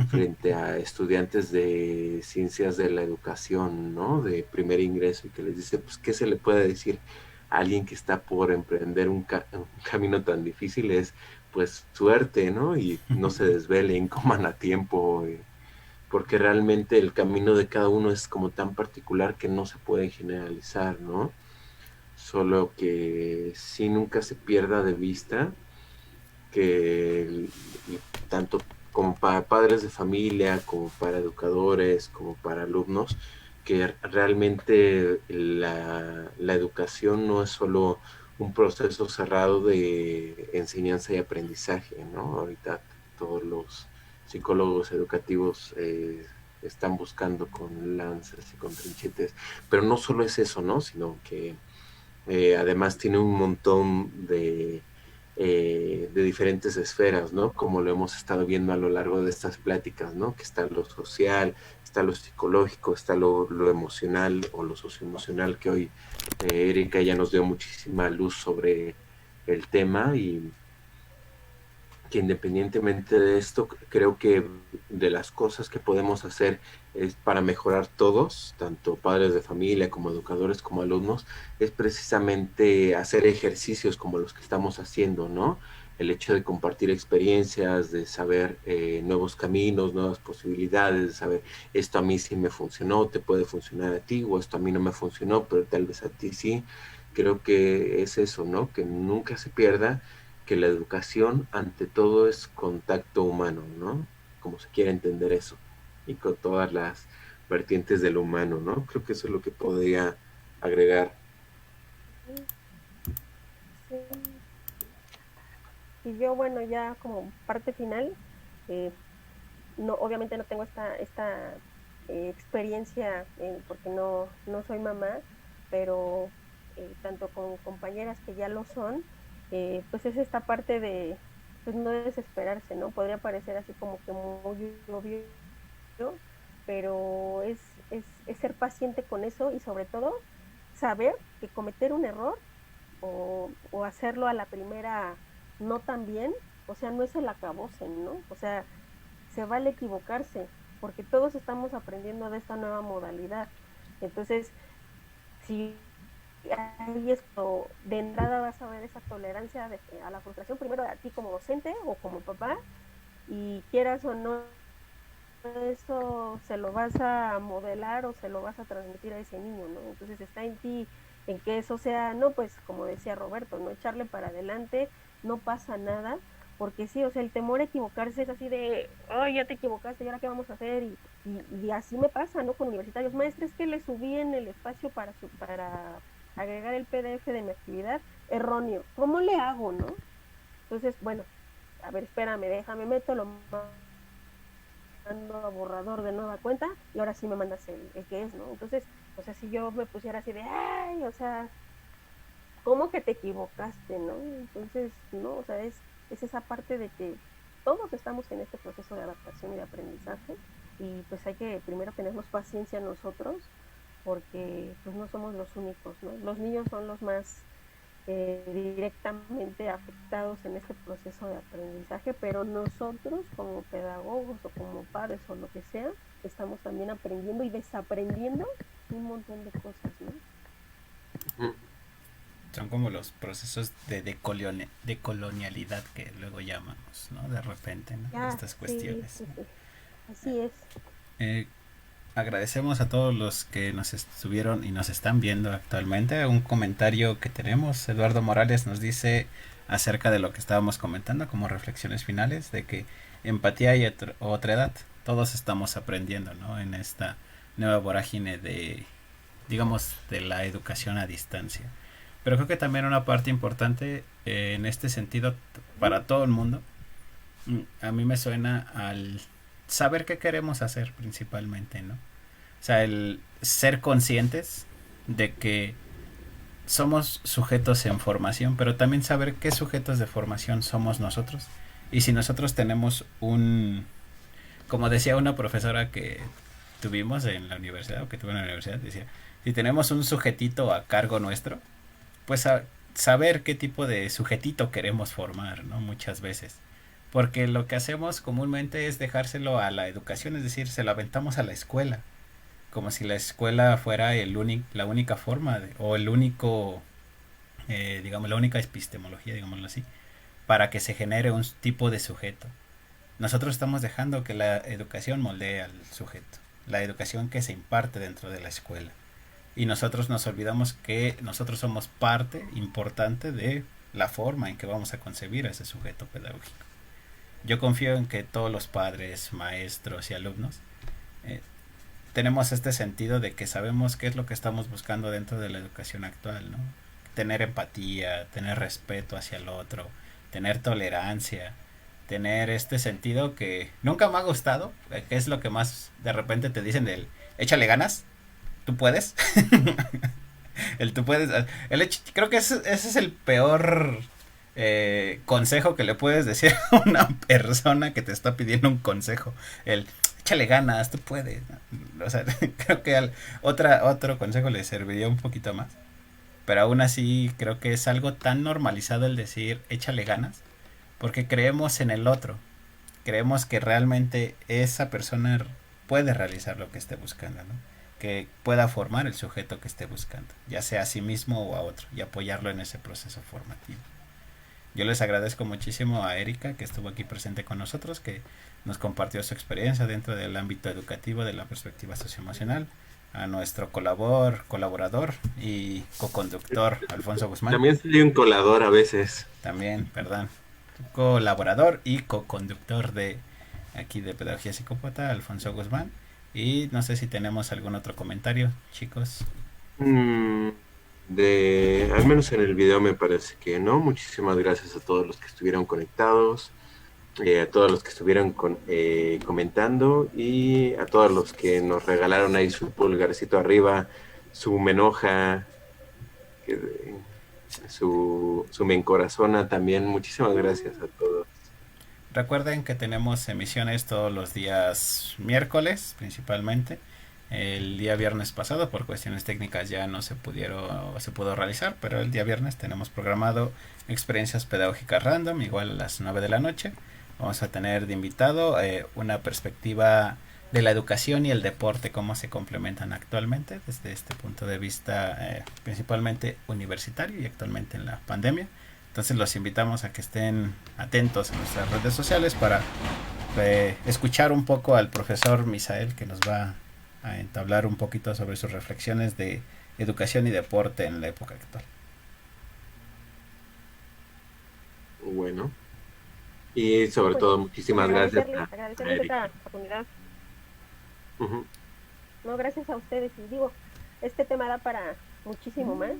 frente a estudiantes de ciencias de la educación, ¿no? De primer ingreso y que les dice, pues, ¿qué se le puede decir a alguien que está por emprender un camino tan difícil? Es, pues, suerte, ¿no? Y no se desvelen, coman a tiempo, porque realmente el camino de cada uno es como tan particular que no se puede generalizar, ¿no? Solo que sí nunca se pierda de vista que tanto como para padres de familia, como para educadores, como para alumnos, que realmente la educación no es solo un proceso cerrado de enseñanza y aprendizaje, ¿no? Ahorita todos los psicólogos educativos están buscando con lanzas y con trinchetes, pero no solo es eso, ¿no? Sino que además tiene un montón de diferentes esferas, ¿no? Como lo hemos estado viendo a lo largo de estas pláticas, ¿no? Que está lo social, está lo psicológico, está lo emocional o lo socioemocional, que hoy Erika ya nos dio muchísima luz sobre el tema y que independientemente de esto, creo que de las cosas que podemos hacer es para mejorar todos, tanto padres de familia como educadores como alumnos, es precisamente hacer ejercicios como los que estamos haciendo, ¿no? El hecho de compartir experiencias, de saber nuevos caminos, nuevas posibilidades, de saber esto a mí sí me funcionó, te puede funcionar a ti, o esto a mí no me funcionó, pero tal vez a ti sí. Creo que es eso, ¿no? Que nunca se pierda que la educación ante todo es contacto humano, ¿no? Como se quiere entender eso, y con todas las vertientes de lo humano, ¿no? Creo que eso es lo que podría agregar. Sí, sí. Y yo, bueno, ya como parte final, eh, no, obviamente no tengo esta experiencia porque no soy mamá, pero tanto con compañeras que ya lo son, pues es esta parte de pues no desesperarse, ¿no? Podría parecer así como que muy obvio, pero es ser paciente con eso y sobre todo saber que cometer un error o hacerlo a la primera no tan bien, o sea, no es el acabose, ¿no? O sea, se vale equivocarse, porque todos estamos aprendiendo de esta nueva modalidad. Entonces, si ahí es como de entrada vas a ver esa tolerancia a la frustración, primero a ti como docente o como papá, y quieras o no, eso se lo vas a modelar o se lo vas a transmitir a ese niño, ¿no? Entonces está en ti, en que eso sea, no, pues como decía Roberto, no echarle para adelante, no pasa nada, porque sí, o sea, el temor a equivocarse es así de, oh, ya te equivocaste, ¿y ahora qué vamos a hacer? Y así me pasa, ¿no? Con universitarios, maestros, que le subí en el espacio para agregar el PDF de mi actividad, erróneo, ¿cómo le hago, no? Entonces, bueno, a ver, espérame, déjame, meto, lo mando a borrador de nueva cuenta y ahora sí me mandas el que es, ¿no? Entonces, O sea, si yo me pusiera así de, ay, o sea, ¿cómo que te equivocaste, no? Entonces, no, o sea, es esa parte de que todos estamos en este proceso de adaptación y de aprendizaje y pues hay que primero tenernos paciencia nosotros porque pues no somos los únicos, ¿no? Los niños son los más directamente afectados en este proceso de aprendizaje, pero nosotros como pedagogos o como padres o lo que sea, estamos también aprendiendo y desaprendiendo un montón de cosas, ¿no? Son como los procesos de colonialidad que luego llamamos, ¿no? De repente, ¿no? Ya, Estas cuestiones. sí, sí. Así es. Eh, Agradecemos a todos los que nos estuvieron y nos están viendo actualmente. Un comentario que tenemos, Eduardo Morales nos dice acerca de lo que estábamos comentando como reflexiones finales, de que empatía y otra edad, todos estamos aprendiendo, ¿no? En esta nueva vorágine de, digamos, de la educación a distancia. Pero creo que también una parte importante en este sentido para todo el mundo, a mí me suena al saber qué queremos hacer principalmente, ¿no? O sea, el ser conscientes de que somos sujetos en formación, pero también saber qué sujetos de formación somos nosotros. Y si nosotros tenemos como decía una profesora que tuvimos en la universidad, o que tuve en la universidad, decía, si tenemos un sujetito a cargo nuestro, pues saber qué tipo de sujetito queremos formar, ¿no? Muchas veces. Porque lo que hacemos comúnmente es dejárselo a la educación, es decir, se lo aventamos a la escuela, como si la escuela fuera la única forma, o el único, digamos, la única epistemología, digámoslo así, para que se genere un tipo de sujeto. Nosotros estamos dejando que la educación moldee al sujeto, la educación que se imparte dentro de la escuela. Y nosotros nos olvidamos que nosotros somos parte importante de la forma en que vamos a concebir a ese sujeto pedagógico. Yo confío en que todos los padres, maestros y alumnos tenemos este sentido de que sabemos qué es lo que estamos buscando dentro de la educación actual, ¿no? Tener empatía, tener respeto hacia el otro, tener tolerancia, tener este sentido que nunca me ha gustado, que es lo que más de repente te dicen del échale ganas, tú puedes. Tú puedes. Creo que ese es el peor consejo que le puedes decir a una persona que te está pidiendo un consejo. Échale ganas, tú puedes. O sea, creo que otro consejo le serviría un poquito más. Pero aún así creo que es algo tan normalizado el decir échale ganas, porque creemos en el otro. Creemos que realmente esa persona puede realizar lo que esté buscando, ¿no? Que pueda formar el sujeto que esté buscando, ya sea a sí mismo o a otro, y apoyarlo en ese proceso formativo. Yo les agradezco muchísimo a Erika, que estuvo aquí presente con nosotros, que nos compartió su experiencia dentro del ámbito educativo de la perspectiva socioemocional, a nuestro colaborador y coconductor Alfonso Guzmán. También soy un colador a veces. También, perdón. Colaborador y coconductor de aquí de Pedagogía Psicópata, Alfonso Guzmán. Y no sé si tenemos algún otro comentario, chicos. Al menos en el video me parece que no. Muchísimas gracias a todos los que estuvieron conectados, a todos los que estuvieron comentando y a todos los que nos regalaron ahí su pulgarcito arriba, su me enoja, su me encorazona también. Muchísimas gracias a todos. Recuerden que tenemos emisiones todos los días miércoles principalmente. El día viernes pasado por cuestiones técnicas ya no se pudo realizar, pero el día viernes tenemos programado experiencias pedagógicas random, igual a las 9 de la noche. Vamos a tener de invitado una perspectiva de la educación y el deporte, cómo se complementan actualmente desde este punto de vista principalmente universitario y actualmente en la pandemia. Entonces los invitamos a que estén atentos a nuestras redes sociales para escuchar un poco al profesor Misael, que nos va a entablar un poquito sobre sus reflexiones de educación y deporte en la época actual. Bueno, y sobre todo muchísimas gracias agradecerles esta oportunidad. No, gracias a ustedes, y digo, este tema da para muchísimo más,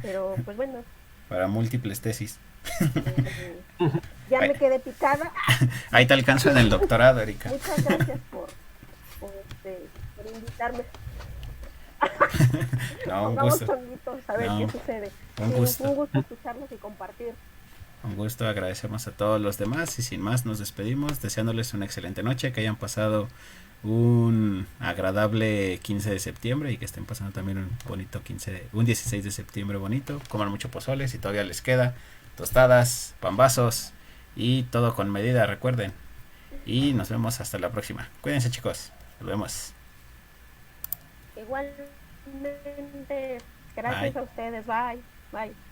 pero pues bueno, para múltiples tesis. Ya me quedé picada. Ahí te alcanzo en el doctorado, Erika. Muchas gracias por invitarme. No, un Pongamos gusto. chonguitos a ver No, qué sucede. un Sí, gusto. un gusto escucharlos y compartir. Un gusto, agradecemos a todos los demás y sin más nos despedimos deseándoles una excelente noche, que hayan pasado un agradable 15 de septiembre y que estén pasando también un bonito un 16 de septiembre bonito, coman mucho pozole si todavía les queda, tostadas, pambazos y todo con medida, recuerden. Y nos vemos hasta la próxima. Cuídense, chicos. Nos vemos. Igualmente, Bye. gracias a ustedes. Bye. Bye.